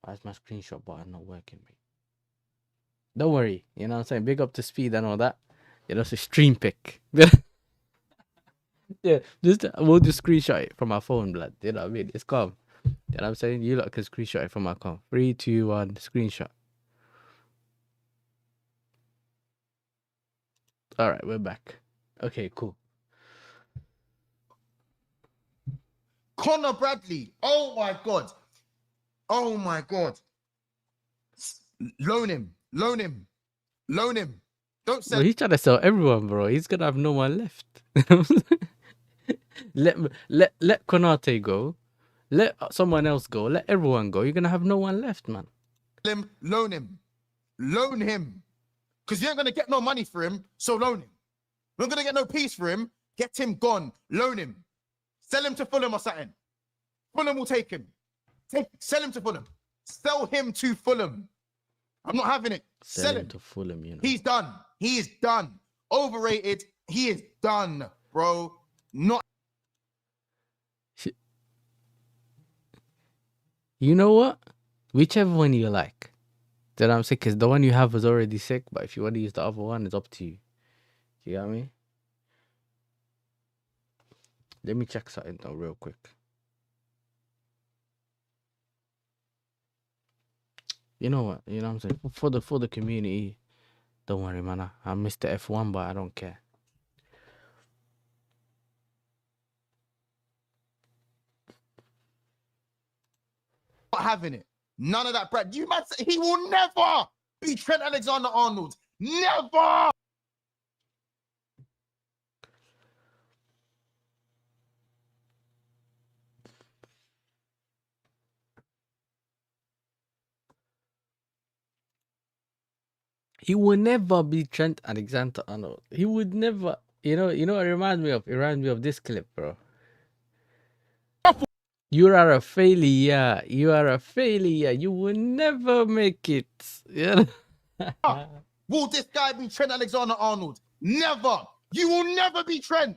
Why is my screenshot button not working, mate? Don't worry. You know what I'm saying? Big up to speed and all that. You know, it's a stream pick. Yeah, we'll just screenshot it from our phone, blood. You know what I mean? It's calm. You know what I'm saying? You lot can screenshot it from our phone. 3, 2, 1, screenshot. Alright, we're back. Okay, cool. Connor Bradley. Oh my God. Oh my God. Loan him. Loan him. Loan him. Don't sell. Bro, he's trying to sell everyone, bro. He's gonna have no one left. let Konate go. Let someone else go. Let everyone go. You're gonna have no one left, man. Loan him. Loan him. Because you ain't gonna get no money for him, so loan him. We're not gonna get no peace for him. Get him gone. Loan him. Sell him to Fulham or something. Fulham will take him. Sell him to Fulham. Sell him to Fulham. I'm not having it. Sell him to Fulham, you know. He's done. He is done. Overrated. He is done, bro. Not. You know what? Whichever one you like. You know what I'm saying? Because the one you have is already sick, but if you want to use the other one, it's up to you. You got me? Let me check something though real quick. You know what? You know what I'm saying? For the community, don't worry, man. I missed the F1, but I don't care. Not having it. None of that, Brad. You man, he will never be Trent Alexander-Arnold. Never. He will never be Trent Alexander-Arnold. He would never. You know. It reminds me of. It reminds me of this clip, bro. You are a failure. You are a failure. You will never make it. Yeah. Will this guy be Trent Alexander-Arnold? Never. You will never be Trent.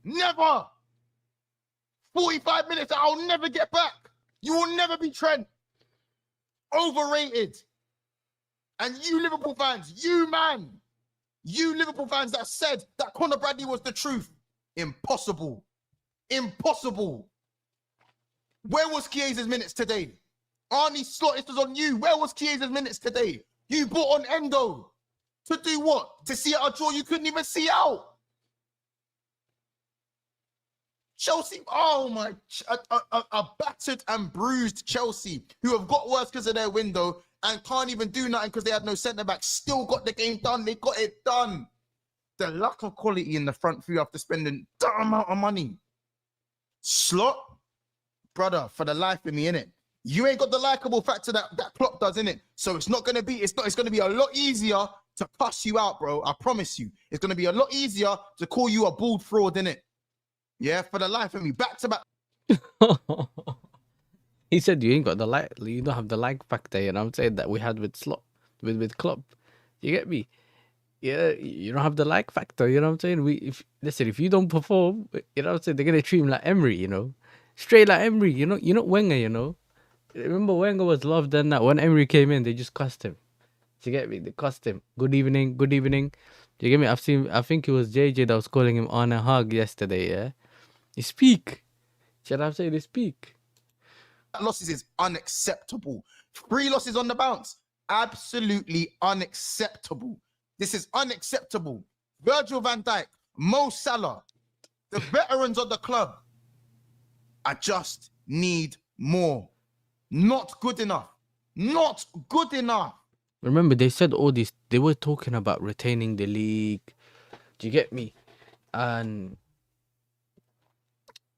Never. 45 minutes I'll never get back. You will never be Trent. Overrated. And you Liverpool fans, you Liverpool fans that said that Connor Bradley was the truth. Impossible. Impossible. Where was Chiesa's minutes today? Arnie Slot, this was on you. Where was Chiesa's minutes today? You brought on Endo. To do what? To see out a draw you couldn't even see out. Chelsea, oh my, a battered and bruised Chelsea who have got worse because of their window and can't even do nothing because they had no centre-back, still got the game done. They got it done. The lack of quality in the front three after spending that amount of money. Slot, brother, for the life of me, innit? You ain't got the likable factor that Klopp does, innit? So it's not going to be, it's going to be a lot easier to cuss you out, bro. I promise you. It's going to be a lot easier to call you a bald fraud, innit? Yeah, for the life of me. Back to back. He said you ain't got the like, you don't have the like factor, and I'm saying that we had with with Klopp. You get me? Yeah, you don't have the like factor. You know what I'm saying? Listen, if you don't perform, you know what I'm saying, they're gonna treat him like Emery. You know, straight like Emery. You know Wenger. You know, remember Wenger was loved, and that when Emery came in, they just cussed him. Do you get me? They cussed him. Good evening, good evening. Do you get me? I think it was JJ that was calling him on a hug yesterday. Yeah, you speak. Should I say they speak? Losses is unacceptable. 3 losses on the bounce. Absolutely unacceptable. This is unacceptable. Virgil van Dijk, Mo Salah, the veterans of the club. I just need more. Not good enough. Not good enough. Remember, they said all this. They were talking about retaining the league. Do you get me? And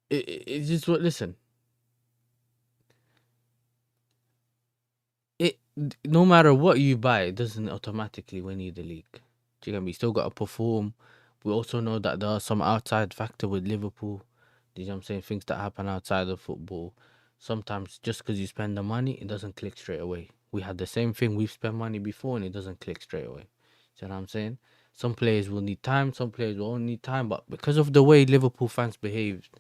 it's just what. Listen, no matter what you buy, it doesn't automatically win you the league. Do you get me? You still got to perform. We also know that there are some outside factor with Liverpool. Do you know what I'm saying? Things that happen outside of football. Sometimes just because you spend the money, it doesn't click straight away. We had the same thing. We've spent money before and it doesn't click straight away. Do you know what I'm saying? Some players will need time. Some players will only need time. But because of the way Liverpool fans behaved,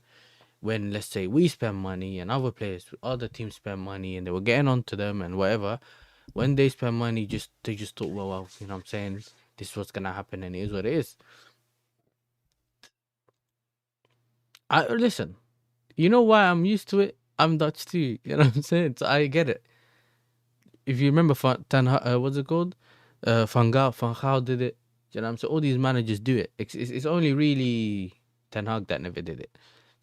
when, let's say, we spend money and other teams spend money and they were getting onto them and whatever, when they spend money, they just thought, well, you know what I'm saying? This is what's going to happen and it is what it is. Listen, you know why I'm used to it? I'm Dutch too. You know what I'm saying? So I get it. If you remember, what's it called? Van Gaal did it. You know what I'm saying? All these managers do it. It's only really Ten Hag that never did it.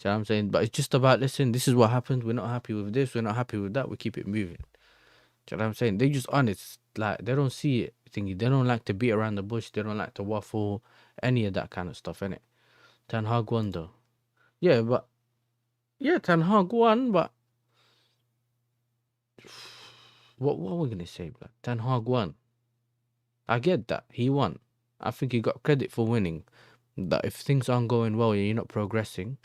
You know what I'm saying? But it's just about, listen, this is what happened. We're not happy with this. We're not happy with that. We keep it moving. Do you know what I'm saying? They're just honest. Like, they don't see it. They don't like to beat around the bush. They don't like to waffle. Any of that kind of stuff, innit? Ten Hag won, though. Yeah, Ten Hag won, but what are we gonna say, bro? Ten Hag won. I get that. He won. I think he got credit for winning. That if things aren't going well and you're not progressing,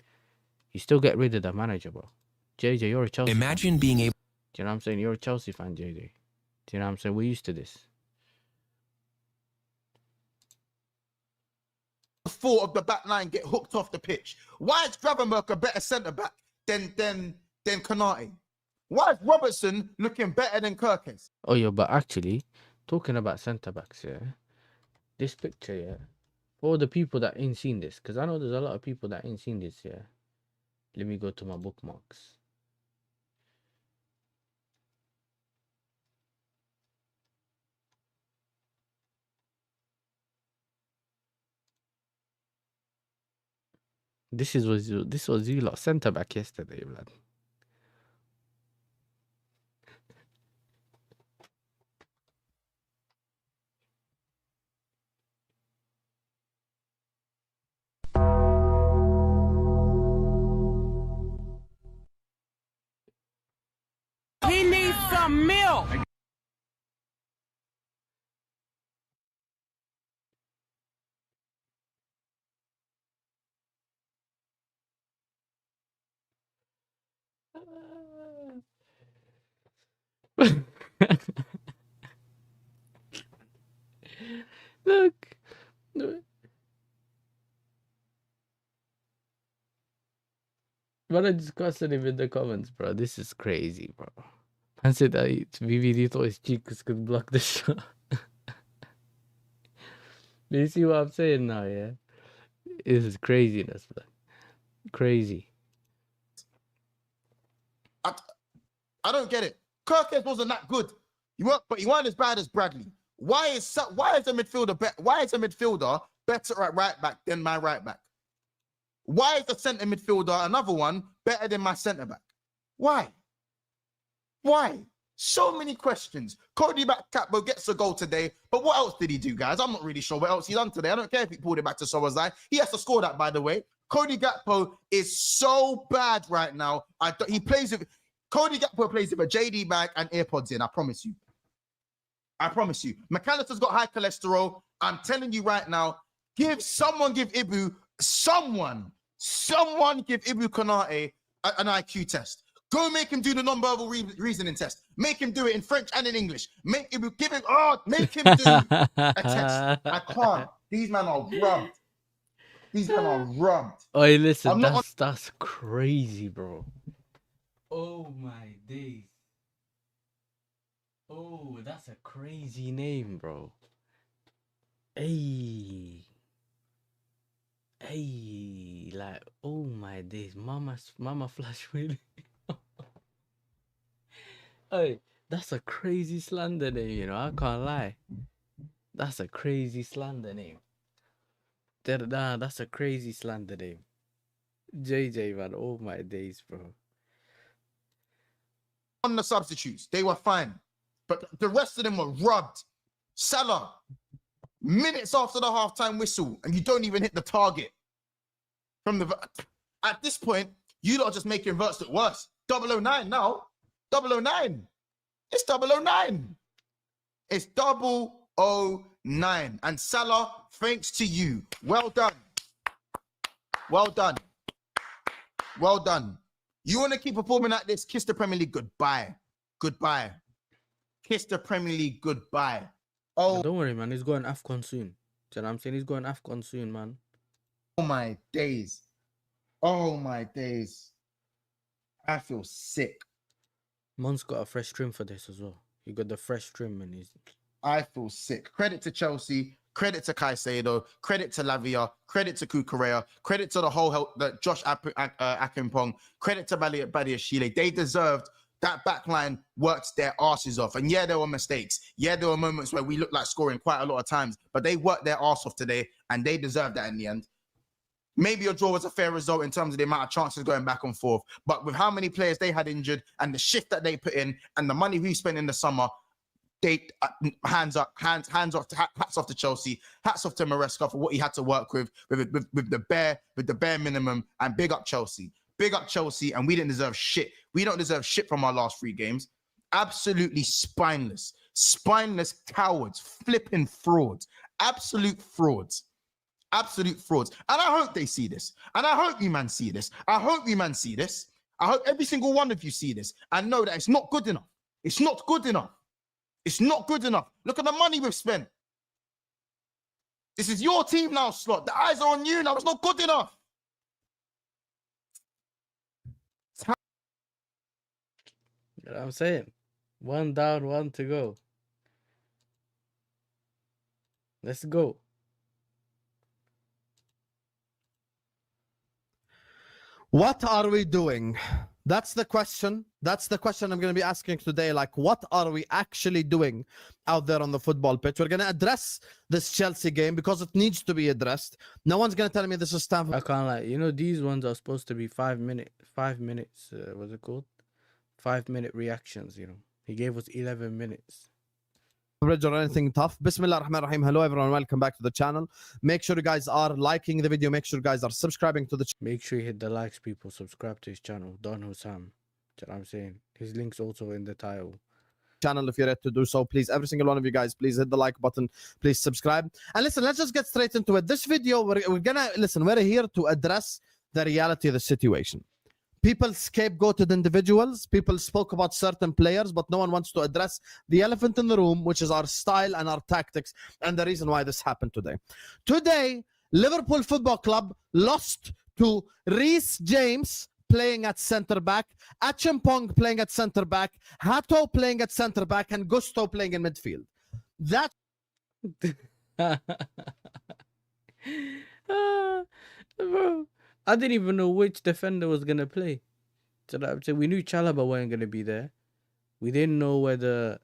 you still get rid of the manager, bro. JJ, you're a Chelsea Imagine fan. being able... Do you know what I'm saying? You're a Chelsea fan, JJ. Do you know what I'm saying? We're used to this. Four of the back line get hooked off the pitch. Why is Gravenberch a better centre back than Konate? Why is Robertson looking better than Kirkes? Oh yeah, but actually, talking about centre backs, yeah. This picture, yeah. For all the people that ain't seen this, because I know there's a lot of people that ain't seen this, yeah. Let me go to my bookmarks. This was you lot centre back yesterday, blood. He needs some milk. Look. But I discussing it in the comments, bro. This is crazy, bro. I said that VVD thought his cheeks could block the shot. Do you see what I'm saying now, yeah? This is craziness, bro. Crazy. I don't get it. Kirkes wasn't that good. But he weren't as bad as Bradley. Why is a midfielder better at right back than my right back? Why is the centre midfielder, another one, better than my centre back? Why? So many questions. Cody Gakpo gets a goal today, but what else did he do, guys? I'm not really sure what else he done today. I don't care if he pulled it back to Szoboszlai. He has to score that, by the way. Cody Gakpo is so bad right now. Cody Gakpo plays with a JD bag and AirPods in, I promise you. McAllister's got high cholesterol. I'm telling you right now, someone give Ibu Konate an IQ test. Go make him do the non-verbal reasoning test. Make him do it in French and in English. Make him do a test. I can't. These men are rubbed. These men are rubbed. Oh, listen, I'm not that's crazy, bro. Oh my days. Oh, that's a crazy name, bro. Hey, like, oh my days, mama flash really. Hey, that's a crazy slander name, you know. I can't lie. That's a crazy slander name. That's a crazy slander name. JJ, man. Oh my days, bro. on the substitutes. They were fine. But the rest of them were rubbed. Salah, minutes after the halftime whistle, and you don't even hit the target. At this point, you lot are just making Verts look worse. 009 now. 009. It's 009. It's 009. And Salah, thanks to you. Well done. Well done. Well done. You want to keep performing like this? Kiss the Premier League goodbye. Goodbye. Kiss the Premier League goodbye. Oh, don't worry, man. He's going AFCON soon. Do you know what I'm saying? He's going AFCON soon, man. Oh my days. Oh my days. I feel sick. Monts got a fresh trim for this as well. He got the fresh trim and he's... I feel sick. Credit to Chelsea. Credit to Caicedo. Credit to Lavia. Credit to Kukurea. Credit to the whole Josh Akimpong. Credit to Badiashile. They deserved that backline worked their asses off. And yeah, there were mistakes. Yeah, there were moments where we looked like scoring quite a lot of times, but they worked their ass off today and they deserved that in the end. Maybe a draw was a fair result in terms of the amount of chances going back and forth. But with how many players they had injured and the shift that they put in and the money we spent in the summer, they hats off to Chelsea, hats off to Maresca for what he had to work with the bare minimum, and big up Chelsea. Big up Chelsea, and we didn't deserve shit. We don't deserve shit from our last 3 games. Absolutely spineless. Spineless cowards, flipping frauds, absolute frauds. Absolute frauds. And I hope they see this. And I hope you man see this. I hope you man see this. I hope every single one of you see this and know that it's not good enough. It's not good enough. It's not good enough. Look at the money we've spent. This is your team now, Slot. The eyes are on you now. It's not good enough. You know what I'm saying? 1 down, 1 to go. Let's go. What are we doing? That's the question. That's the question I'm going to be asking today. Like, what are we actually doing out there on the football pitch? We're going to address this Chelsea game because it needs to be addressed. No one's going to tell me this is Stamford. I can't lie. You know, these ones are supposed to be 5 minutes, what's it called? 5-minute reactions, you know. He gave us 11 minutes. Or anything tough. Bismillah ar-Rahman ar-Rahim. Hello everyone, welcome back to the channel. Make sure you guys are liking the video. Make sure you guys are subscribing to the channel. Make sure you hit the likes, people. Subscribe to his channel, Don Husam. You know what I'm saying? His link's also in the title. Channel if you're ready to do so, please. Every single one of you guys, please hit the like button. Please subscribe. And listen, let's just get straight into it. This video, we're here to address the reality of the situation. People scapegoated individuals. People spoke about certain players, but no one wants to address the elephant in the room, which is our style and our tactics, and the reason why this happened today. Today, Liverpool Football Club lost to Reece James playing at centre-back, Achimpong playing at centre-back, Hato playing at centre-back, and Gusto playing in midfield. That... Bro, I didn't even know which defender was going to play. So we knew Chalaba weren't going to be there. We didn't know whether...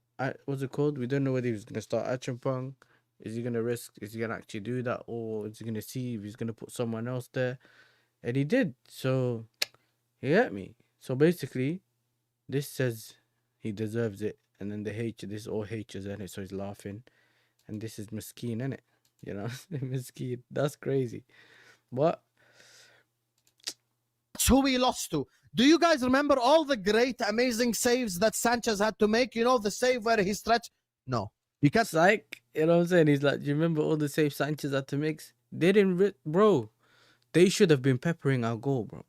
what's it called? We didn't know whether he was going to start Achimpong. Is he going to risk? Is he going to actually do that? Or is he going to see if he's going to put someone else there? And he did. So... he hurt me. So basically, this says he deserves it, and then the H, this all H's in it, so he's laughing, and this is Miskeen, innit? You know, Miskeen. That's crazy. What? That's who we lost to. Do you guys remember all the great, amazing saves that Sanchez had to make? You know, the save where he stretched? No. You can't. Like, you know what I'm saying? He's like, do you remember all the saves Sanchez had to make? They didn't, bro. They should have been peppering our goal, bro.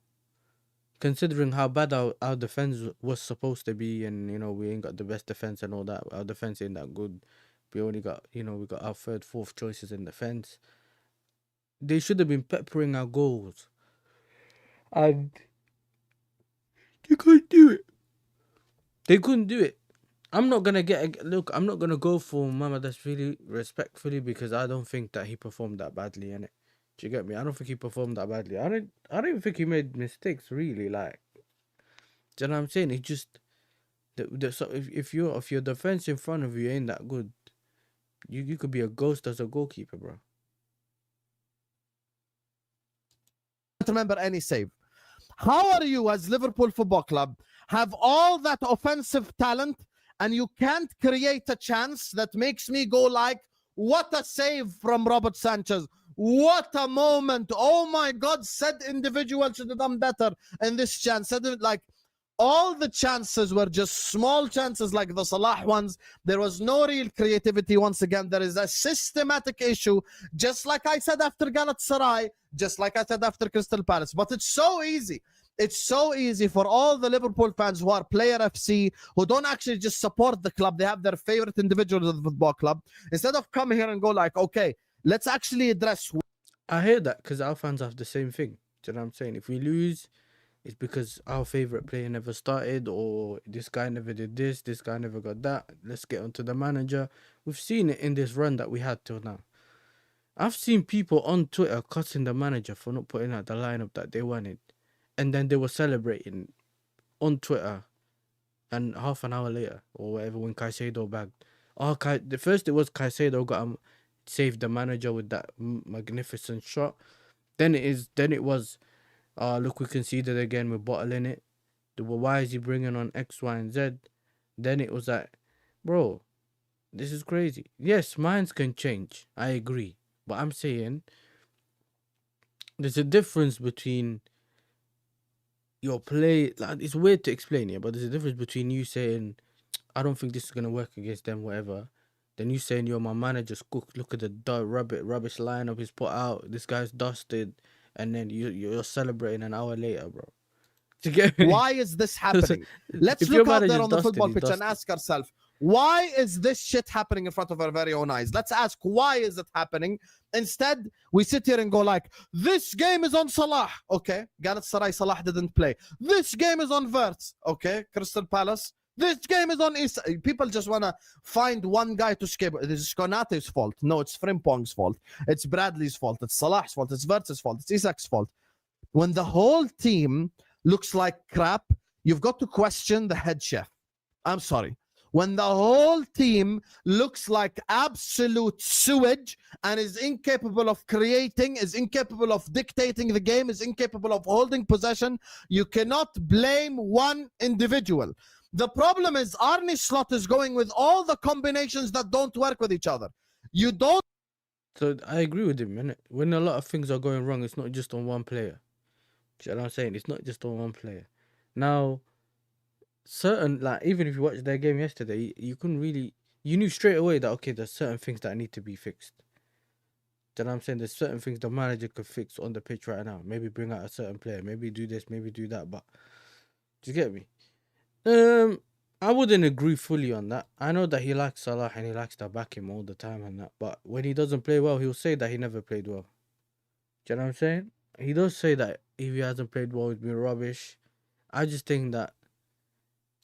considering how bad our defense was supposed to be, and you know we ain't got the best defense and all that. Our defense ain't that good. We only got, you know, we got our third, fourth choices in defense. They should have been peppering our goals, and they couldn't do it. They couldn't do it. I'm not gonna look. I'm not gonna go for Mama. That's really respectfully, because I don't think that he performed that badly in it. Do you get me? I don't think he performed that badly. I don't even think he made mistakes really. Like, do you know what I'm saying? He just so if your defense in front of you ain't that good, you could be a ghost as a goalkeeper, bro. Remember any save. How are you as Liverpool Football Club have all that offensive talent and you can't create a chance that makes me go like, what a save from Robert Sanchez. What a moment. Oh my God, said individual should have done better in this chance. Like, all the chances were just small chances like the Salah ones. There was no real creativity. Once again, there is a systematic issue, just like I said after Galatasaray, just like I said after Crystal Palace. But it's so easy. It's so easy for all the Liverpool fans who are Player FC, who don't actually just support the club. They have their favorite individuals of the football club. Instead of coming here and go like, okay, let's actually address. I hear that because our fans have the same thing. Do you know what I'm saying? If we lose, it's because our favorite player never started, or this guy never did this guy never got that. Let's get onto the manager. We've seen it in this run that we had till now. I've seen people on Twitter cutting the manager for not putting out the lineup that they wanted, and then they were celebrating on Twitter, and half an hour later or whatever, when Caicedo bagged. The first it was Caicedo got saved the manager with that magnificent shot. Then it was, look, we conceded again, we're bottling it. Why is he bringing on X, Y, and Z? Then it was like, bro, this is crazy. Yes, minds can change. I agree. But I'm saying there's a difference between your play. Like, it's weird to explain it, but there's a difference between you saying, I don't think this is going to work against them, whatever. Then you saying, yo, my manager's cooked. Look at the rubbish lineup he's put out. This guy's dusted. And then you're celebrating an hour later, bro. Why is this happening? Let's look out there on the football pitch and ask ourselves, why is this shit happening in front of our very own eyes? Let's ask, why is it happening? Instead, we sit here and go like, this game is on Salah. Okay, Galatasaray, Salah didn't play. This game is on Wirtz. Okay, Crystal Palace. This game is on Isak. People just want to find one guy to scapegoat. This is Konate's fault. No, it's Frimpong's fault. It's Bradley's fault. It's Salah's fault. It's Wirtz's fault. It's Isak's fault. When the whole team looks like crap, you've got to question the head chef. I'm sorry. When the whole team looks like absolute sewage and is incapable of creating, is incapable of dictating the game, is incapable of holding possession, you cannot blame one individual. The problem is Arne Slot is going with all the combinations that don't work with each other. You don't. So I agree with him, innit? When a lot of things are going wrong, it's not just on one player. Do you know what I'm saying? It's not just on one player. Now, like, even if you watched their game yesterday, you knew straight away that, okay, there's certain things that need to be fixed. Do you know what I'm saying? There's certain things the manager could fix on the pitch right now. Maybe bring out a certain player. Maybe do this, maybe do that. But, do you get me? I wouldn't agree fully on that. I know that he likes Salah and he likes to back him all the time and that. But when he doesn't play well, he'll say that he never played well. Do you know what I'm saying? He does say that if he hasn't played well, he's been rubbish. I just think that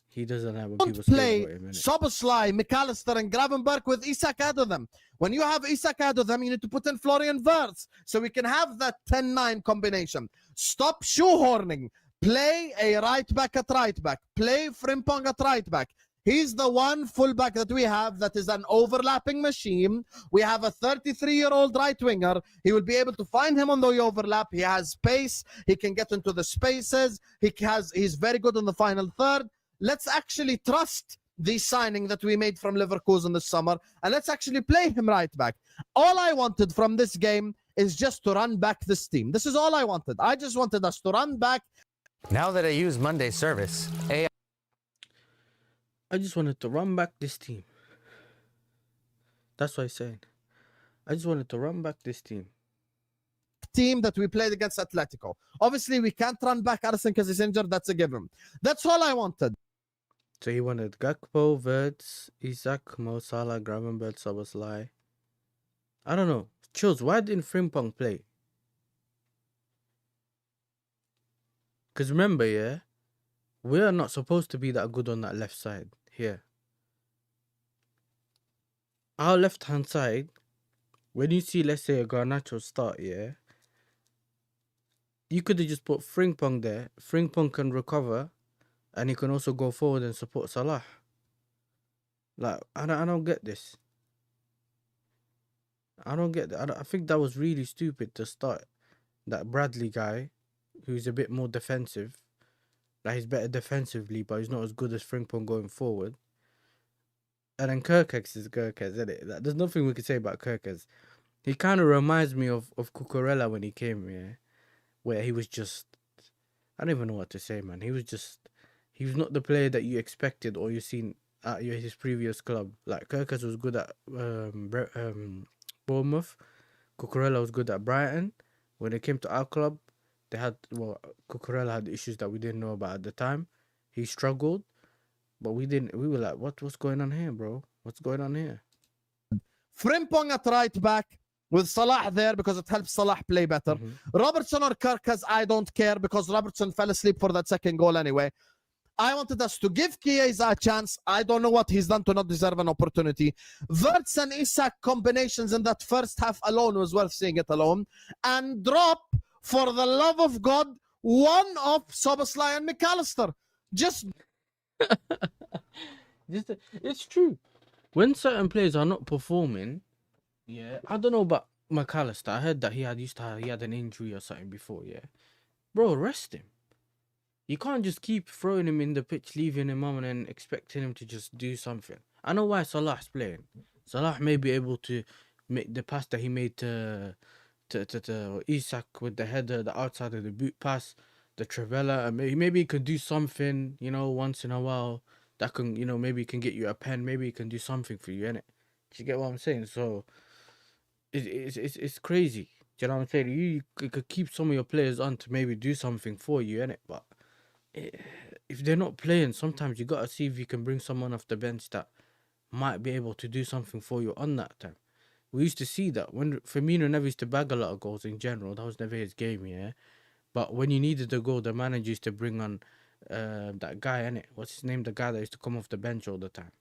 he doesn't have what people play Szoboszlai, McAllister, and Gravenberch with Isak out of them. When you have Isak out of them, you need to put in Florian Wirtz so we can have that 10-9 combination. Stop shoehorning. Play a right back at right back. Play Frimpong at right back. He's the one fullback that we have that is an overlapping machine. We have a 33-year-old right winger. He will be able to find him on the overlap. He has pace. He can get into the spaces. He's very good in the final third. Let's actually trust the signing that we made from Leverkusen this summer, and let's actually play him right back. All I wanted from this game is just to run back this team. This is all I wanted. I just wanted us to run back. Now that I use Monday service, I just wanted to run back this team. That's what I'm saying. I just wanted to run back this team. team that we played against Atletico. Obviously, we can't run back Alisson because he's injured. That's a given. That's all I wanted. So he wanted Gakpo, Verts, Isak, Mo Salah, Gravenberch, Szoboszlai. I don't know. Chills, why didn't Frimpong play? Because remember, yeah, we are not supposed to be that good on that left side here. Our left-hand side, when you see, let's say, a Garnacho start, yeah, you could have just put Frimpong there. Frimpong can recover, and he can also go forward and support Salah. Like, I don't get this. I don't get that. I think that was really stupid to start that Bradley guy, who's a bit more defensive. Like, he's better defensively, but he's not as good as Frimpong going forward. And then Kirkes is Kirkes, isn't it? Like, there's nothing we could say about Kirkes. He kind of reminds me of Cucurella when he came here, where he was just, I don't even know what to say, man. He was not the player that you expected or you've seen at his previous club. Like, Kirkes was good at Bournemouth. Cucurella was good at Brighton. When it came to our club, Cucurella had issues that we didn't know about at the time. He struggled, but we were like, what's going on here, bro? What's going on here? Frimpong at right back with Salah there because it helps Salah play better. Robertson or Kirkes, I don't care because Robertson fell asleep for that second goal anyway. I wanted us to give Chiesa a chance. I don't know what he's done to not deserve an opportunity. Verts and Isak combinations in that first half alone was worth seeing it alone. And drop, for the love of God, one of Szoboszlai and McAllister. It's true. When certain players are not performing, yeah, I don't know about McAllister. I heard that he had an injury or something before, yeah. Bro, rest him. You can't just keep throwing him in the pitch, leaving him on and expecting him to just do something. I know why Salah's playing. Salah may be able to make the pass that he made to Isak with the header, the outside of the boot pass, the Trivela, and maybe he could do something, once in a while that can, maybe he can get you a pen, maybe he can do something for you, innit? Do you get what I'm saying? So it's crazy. Do you know what I'm saying? You could keep some of your players on to maybe do something for you, innit? But if they're not playing, sometimes you gotta see if you can bring someone off the bench that might be able to do something for you on that time. We used to see that when Firmino never used to bag a lot of goals in general. That was never his game, yeah. But when you needed a goal, the manager used to bring on that guy, innit? What's his name? The guy that used to come off the bench all the time.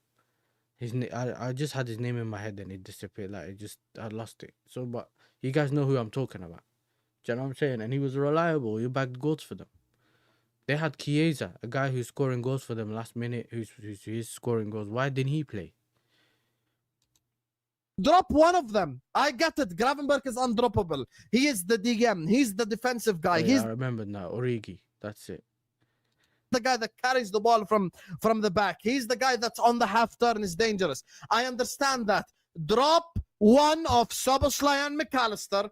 I just had his name in my head and it disappeared. Like, I lost it. So, but you guys know who I'm talking about. Do you know what I'm saying? And he was reliable. He bagged goals for them. They had Chiesa, a guy who's scoring goals for them last minute, who's scoring goals. Why didn't he play? Drop one of them. I get it. Gravenberch is undroppable. He is the DM. He's the defensive guy. I remember now. Origi. That's it. The guy that carries the ball from the back. He's the guy that's on the half turn is dangerous. I understand that. Drop one of Szoboszlai and McAllister.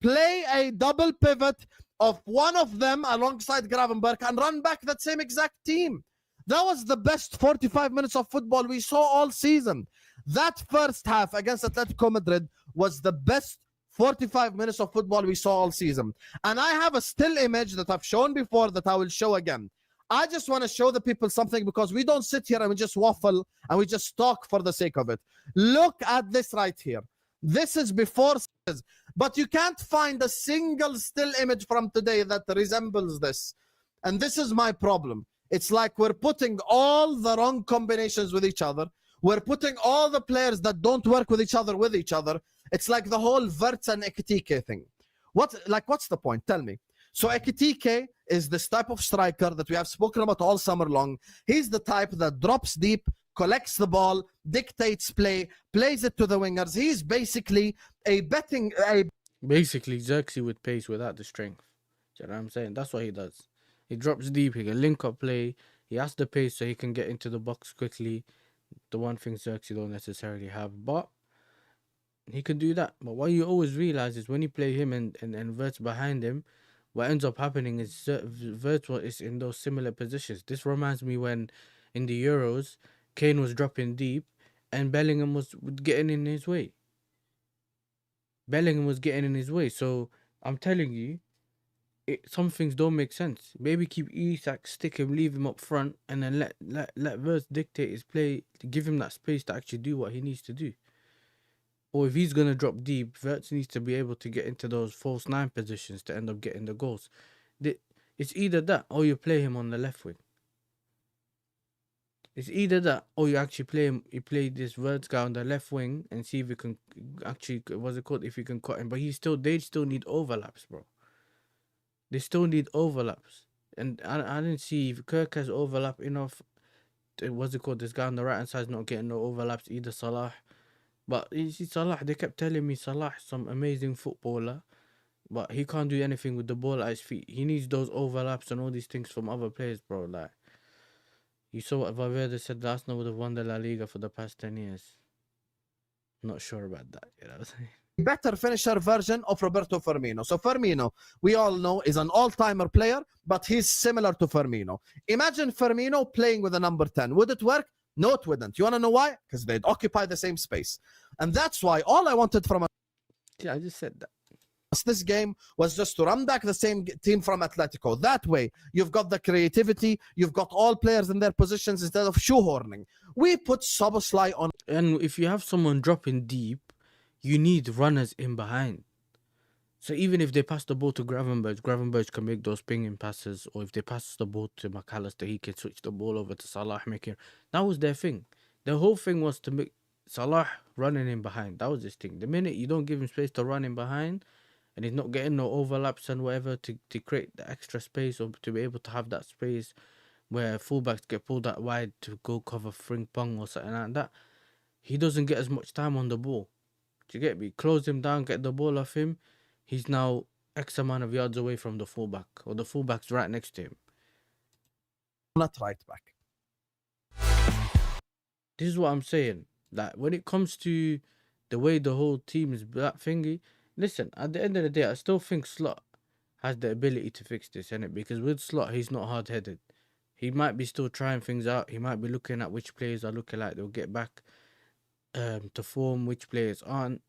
Play a double pivot of one of them alongside Gravenberch and run back that same exact team. That was the best 45 minutes of football we saw all season. That first half against Atletico Madrid was the best 45 minutes of football we saw all season. And I have a still image that I've shown before that I will show again. I just want to show the people something because we don't sit here and we just waffle and we just talk for the sake of it. Look at this right here. This is before, but you can't find a single still image from today that resembles this. And this is my problem. It's like we're putting all the wrong combinations with each other. We're putting all the players that don't work with each other. It's like the whole Verts and Ekitike thing. What's the point? Tell me. So Ekitike is this type of striker that we have spoken about all summer long. He's the type that drops deep, collects the ball, dictates play, plays it to the wingers. He's basically Basically Xerxes with pace without the strength. Do you know what I'm saying? That's what he does. He drops deep, he can link up play, he has the pace so he can get into the box quickly. The one thing Xerxes don't necessarily have, but he can do that. But what you always realize is when you play him and Verts behind him, what ends up happening is Verts is in those similar positions. This reminds me when in the Euros, Kane was dropping deep and Bellingham was getting in his way. So I'm telling you, some things don't make sense. Maybe keep Isak, stick him, leave him up front, and then let Verts dictate his play, to give him that space to actually do what he needs to do. Or if he's gonna drop deep, Verts needs to be able to get into those false 9 positions to end up getting the goals. It's either that or you play him on the left wing. It's either that or you actually play him. You play this Verts guy on the left wing and see if you can actually, what's it called, if you can cut him. But they still need overlaps, bro. They still need overlaps, and I didn't see if Kirk has overlap enough. What's it called? This guy on the right hand side is not getting no overlaps either. Salah. But you see, Salah, they kept telling me Salah is some amazing footballer, but he can't do anything with the ball at his feet. He needs those overlaps and all these things from other players, bro. Like, you saw what Valverde said, Arsenal would have won the La Liga for the past 10 years. Not sure about that, you know what I'm saying? Better finisher version of Roberto Firmino. So Firmino, we all know, is an all-timer player, but he's similar to Firmino. Imagine Firmino playing with a number 10. Would it work? No, it wouldn't. You want to know why? Because they'd occupy the same space. And that's why all I wanted from Yeah, I just said that. this game was just to run back the same team from Atletico. That way, you've got the creativity, you've got all players in their positions instead of shoehorning. We put Szoboszlai on. And if you have someone dropping deep, you need runners in behind. So even if they pass the ball to Gravenberch can make those pinging passes, or if they pass the ball to McAllister, he can switch the ball over to Salah, making. That was their thing. The whole thing was to make Salah running in behind. That was his thing. The minute you don't give him space to run in behind, and he's not getting no overlaps and whatever to create the extra space, or to be able to have that space where fullbacks get pulled out wide to go cover Frimpong or something like that, he doesn't get as much time on the ball. Do you get me? Close him down, get the ball off him. He's now X amount of yards away from the fullback, or the fullback's right next to him. Not right back. This is what I'm saying. Like, when it comes to the way the whole team is that thingy, listen, at the end of the day, I still think Slot has the ability to fix this, innit? Because with Slot, he's not hard-headed. He might be still trying things out. He might be looking at which players are looking like they'll get back to form, which players aren't.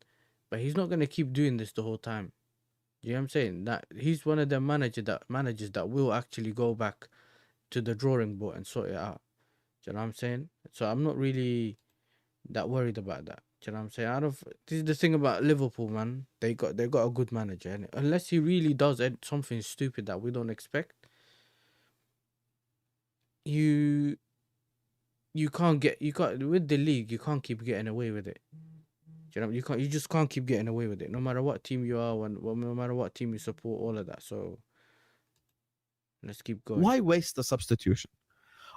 But he's not going to keep doing this the whole time. You know what I'm saying? That he's one of the managers that will actually go back to the drawing board and sort it out. Do you know what I'm saying? So I'm not really that worried about that. Do you know what I'm saying? This is the thing about Liverpool, man. They got a good manager, and unless he really does something stupid that we don't expect, you can't with the league. You can't keep getting away with it. You know, you just can't keep getting away with it, no matter what team you are, no matter what team you support, all of that. So let's keep going. Why waste the substitution?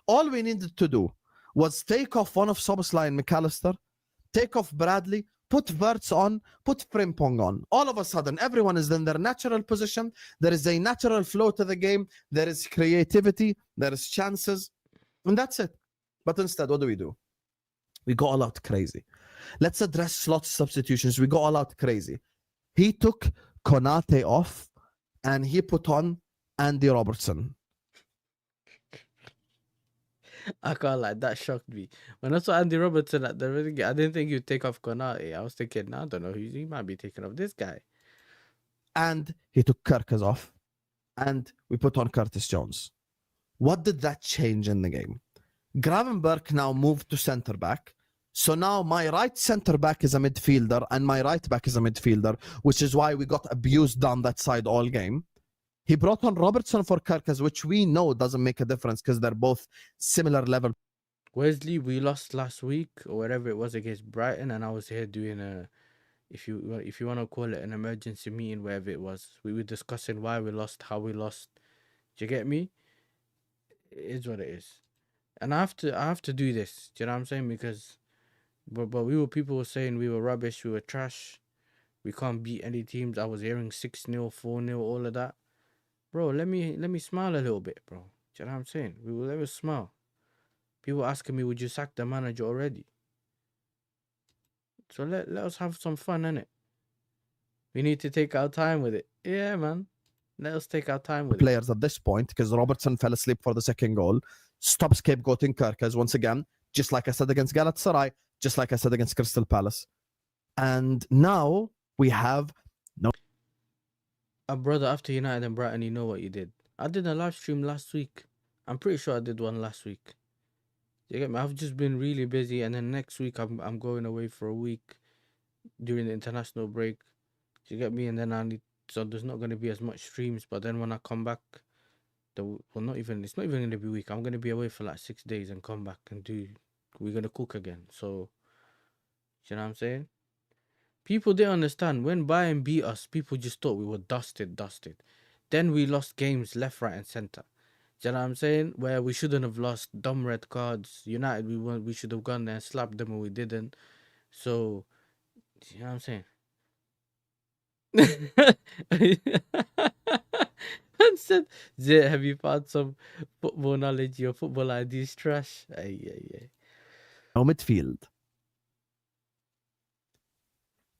All we needed to do was take off one of Szoboszlai and McAllister, take off Bradley, put Verts on, put Frimpong on. All of a sudden, everyone is in their natural position. There is a natural flow to the game. There is creativity. There is chances. And that's it. But instead, what do? We go all out crazy. Let's address Slot's substitutions. We go all out crazy. He took Konate off and he put on Andy Robertson. I can't lie, that shocked me. When I saw Andy Robertson at the beginning, I didn't think he'd take off Konate. I was thinking, I don't know, he might be taking off this guy. And he took Kerkez off. And we put on Curtis Jones. What did that change in the game? Gravenberch now moved to centre back. So now my right centre back is a midfielder and my right back is a midfielder, which is why we got abused down that side all game. He brought on Robertson for Kerkez, which we know doesn't make a difference because they're both similar level. Wesley, we lost last week or whatever it was against Brighton, and I was here doing a, if you want to call it an emergency meeting, wherever it was. We were discussing why we lost, how we lost. Do you get me? It is what it is. And I have to do this. Do you know what I'm saying? Because but people were saying we were rubbish, we were trash, we can't beat any teams. I was hearing 6-0, 4-0, all of that. Bro, let me smile a little bit, bro. Do you know what I'm saying? We will never smile. People asking me, would you sack the manager already? So let us have some fun, innit? We need to take our time with it. Yeah, man. Let us take our time with players at this point, because Robertson fell asleep for the second goal. Stop scapegoating Kerkez once again, just like I said against Galatasaray, just like I said against Crystal Palace. And now we have no. Brother, after United and Brighton, you know what you did. I did a live stream last week. I'm pretty sure I did one last week. You get me? I've just been really busy, and then next week I'm going away for a week during the international break. Do you get me? And then so there's not going to be as much streams. But then when I come back, it's not even going to be a week. I'm going to be away for like 6 days and come back and we're going to cook again. So, you know what I'm saying? People didn't understand. When Bayern beat us, people just thought we were dusted. Then we lost games left, right, and centre. Do you know what I'm saying? Where we shouldn't have lost, dumb red cards. United, we should have gone there and slapped them, and we didn't. So, you know what I'm saying? And said, Zay, have you found some football knowledge? Your football ID is trash. Ay. No midfield.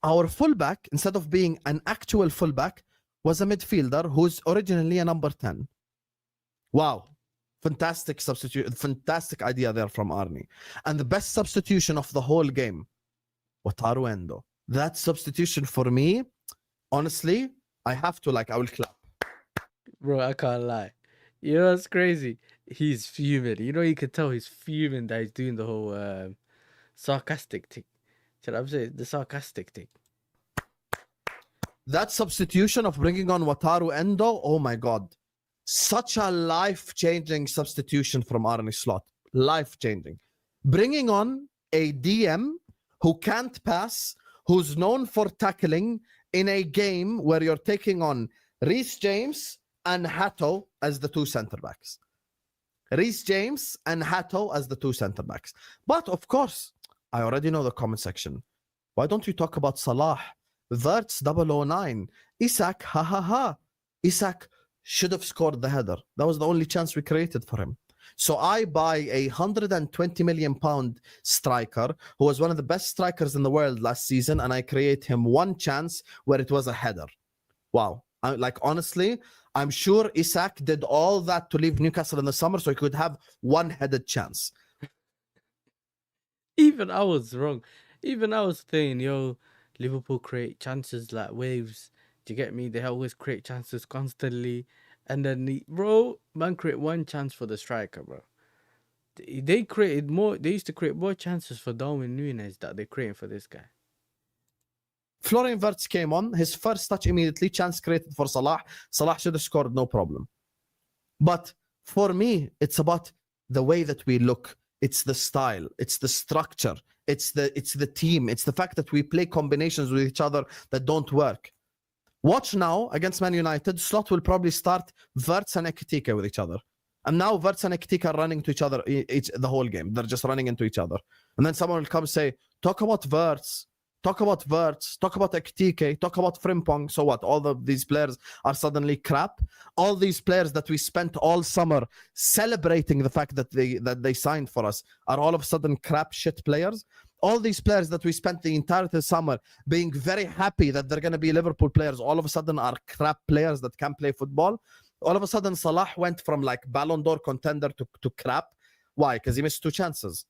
Our fullback, instead of being an actual fullback, was a midfielder who's originally a number 10. Wow. Fantastic substitute. Fantastic idea there from Arnie. And the best substitution of the whole game, Wataru Endo. That substitution for me, honestly, I will clap. Bro, I can't lie. You know what's crazy? He's fuming. You know, you can tell he's fuming that he's doing the whole sarcastic thing. Should I say the sarcastic thing? That substitution of bringing on Wataru Endo, oh my God. Such a life-changing substitution from Arne Slot. Life-changing. Bringing on a DM who can't pass, who's known for tackling in a game where you're taking on Reece James and Hato as the two centre-backs. Reece James and Hato as the two centre-backs. But, of course, I already know the comment section. Why don't you talk about Salah? Verts 009. Isak, ha ha ha. Isak should have scored the header. That was the only chance we created for him. So I buy a £120 million striker who was one of the best strikers in the world last season, and I create him one chance where it was a header. Wow. Honestly, I'm sure Isak did all that to leave Newcastle in the summer so he could have one headed chance. Even I was wrong. Even I was saying, yo, Liverpool create chances like waves. Do you get me? They always create chances constantly. And then, man create one chance for the striker, bro. They created more. They used to create more chances for Darwin Núñez that they're creating for this guy. Florian Wirtz came on. His first touch immediately. Chance created for Salah. Salah should have scored, no problem. But for me, it's about the way that we look. It's the style. It's the structure. It's the team. It's the fact that we play combinations with each other that don't work. Watch now against Man United. Slot will probably start Wirtz and Ekitike with each other. And now Wirtz and Ekitike are running to each other the whole game. They're just running into each other. And then someone will come and say, talk about Wirtz. Talk about Wirtz. Talk about Ekitike. Talk about Frimpong. So what? All of these players are suddenly crap. All these players that we spent all summer celebrating the fact that they signed for us are all of a sudden crap shit players. All these players that we spent the entire summer being very happy that they're going to be Liverpool players all of a sudden are crap players that can't play football. All of a sudden Salah went from like Ballon d'Or contender to crap. Why? Because he missed 2 chances.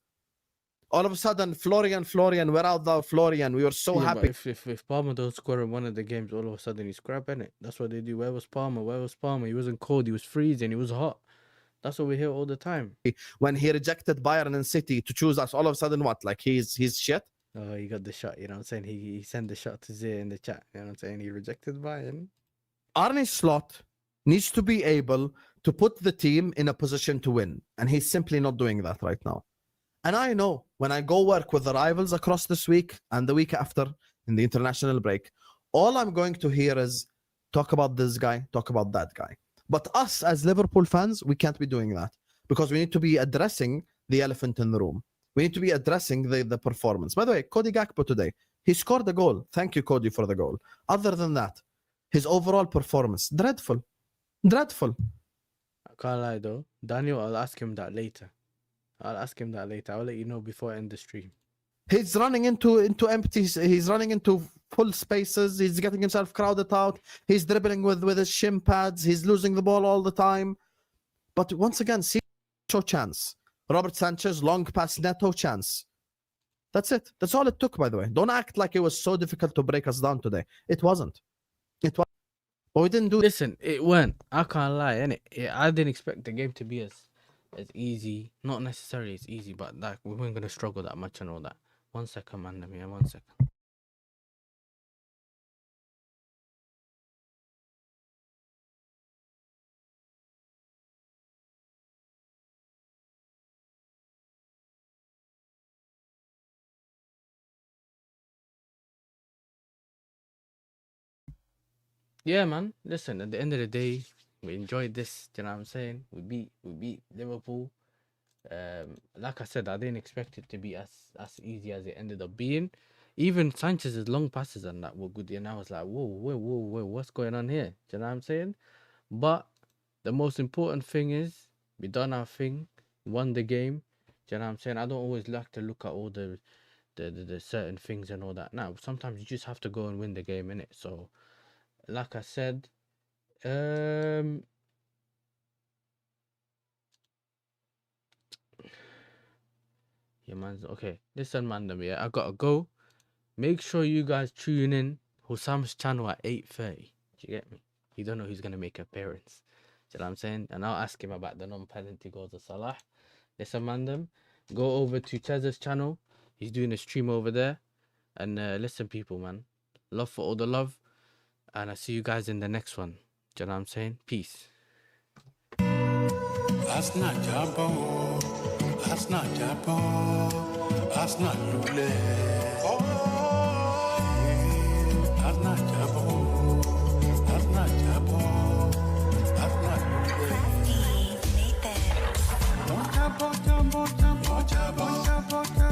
All of a sudden, Florian, we're out there, Florian. We were so happy. If Palmer don't score in one of the games, all of a sudden he's crap, innit? That's what they do. Where was Palmer? He wasn't cold, he was freezing, he was hot. That's what we hear all the time. When he rejected Bayern and City to choose us, all of a sudden what? Like he's shit? Oh, he got the shot, you know what I'm saying? He sent the shot to Zay in the chat, you know what I'm saying? He rejected Bayern. Arne Slot needs to be able to put the team in a position to win. And he's simply not doing that right now. And I know when I go work with the rivals across this week and the week after in the international break, all I'm going to hear is talk about this guy, talk about that guy. But us as Liverpool fans, we can't be doing that because we need to be addressing the elephant in the room. We need to be addressing the performance. By the way, Cody Gakpo today, he scored a goal. Thank you, Cody, for the goal. Other than that, his overall performance, dreadful. Dreadful. I can't lie though. Daniel, I'll ask him that later. I'll let you know before I end the stream. He's running into empties. He's running into full spaces. He's getting himself crowded out. He's dribbling with his shin pads. He's losing the ball all the time. But once again, see, show chance. Robert Sanchez, long pass, Neto, chance. That's it. That's all it took, by the way. Don't act like it was so difficult to break us down today. It wasn't. But we didn't do. Listen, it weren't. I can't lie, innit? I didn't expect the game to be as easy. Not necessarily as easy, but like we weren't gonna struggle that much and all that. 1 second, man. Let me 1 second. Yeah, man. Listen, at the end of the day, we enjoyed this. Do you know what I'm saying? We beat Liverpool. Like I said, I didn't expect it to be as easy as it ended up being. Even Sanchez's long passes and that were good, and I was like, whoa, what's going on here? Do you know what I'm saying? But the most important thing is we done our thing, won the game. Do you know what I'm saying? I don't always like to look at all the certain things and all that. Now, sometimes you just have to go and win the game, innit? So, like I said, yeah, man. Okay, listen, man. Yeah, I gotta go. Make sure you guys tune in Husam's channel at 8:30. Do you get me? You don't know who's gonna make an appearance. Do you know what I'm saying? And I'll ask him about the non-penalty goals of Salah. Listen, man. Go over to Chez's channel. He's doing a stream over there. And listen, people, man. Love for all the love. And I'll see you guys in the next one. Do you know what I'm saying? Peace. That's not Jabbo. That's not Jabbo. That's not Lule. Oh, that's not Jabbo. That's not Jabbo. That's not Lule. Jabbo, Jabbo, Jabbo, Jabbo, Jabbo, Jabbo.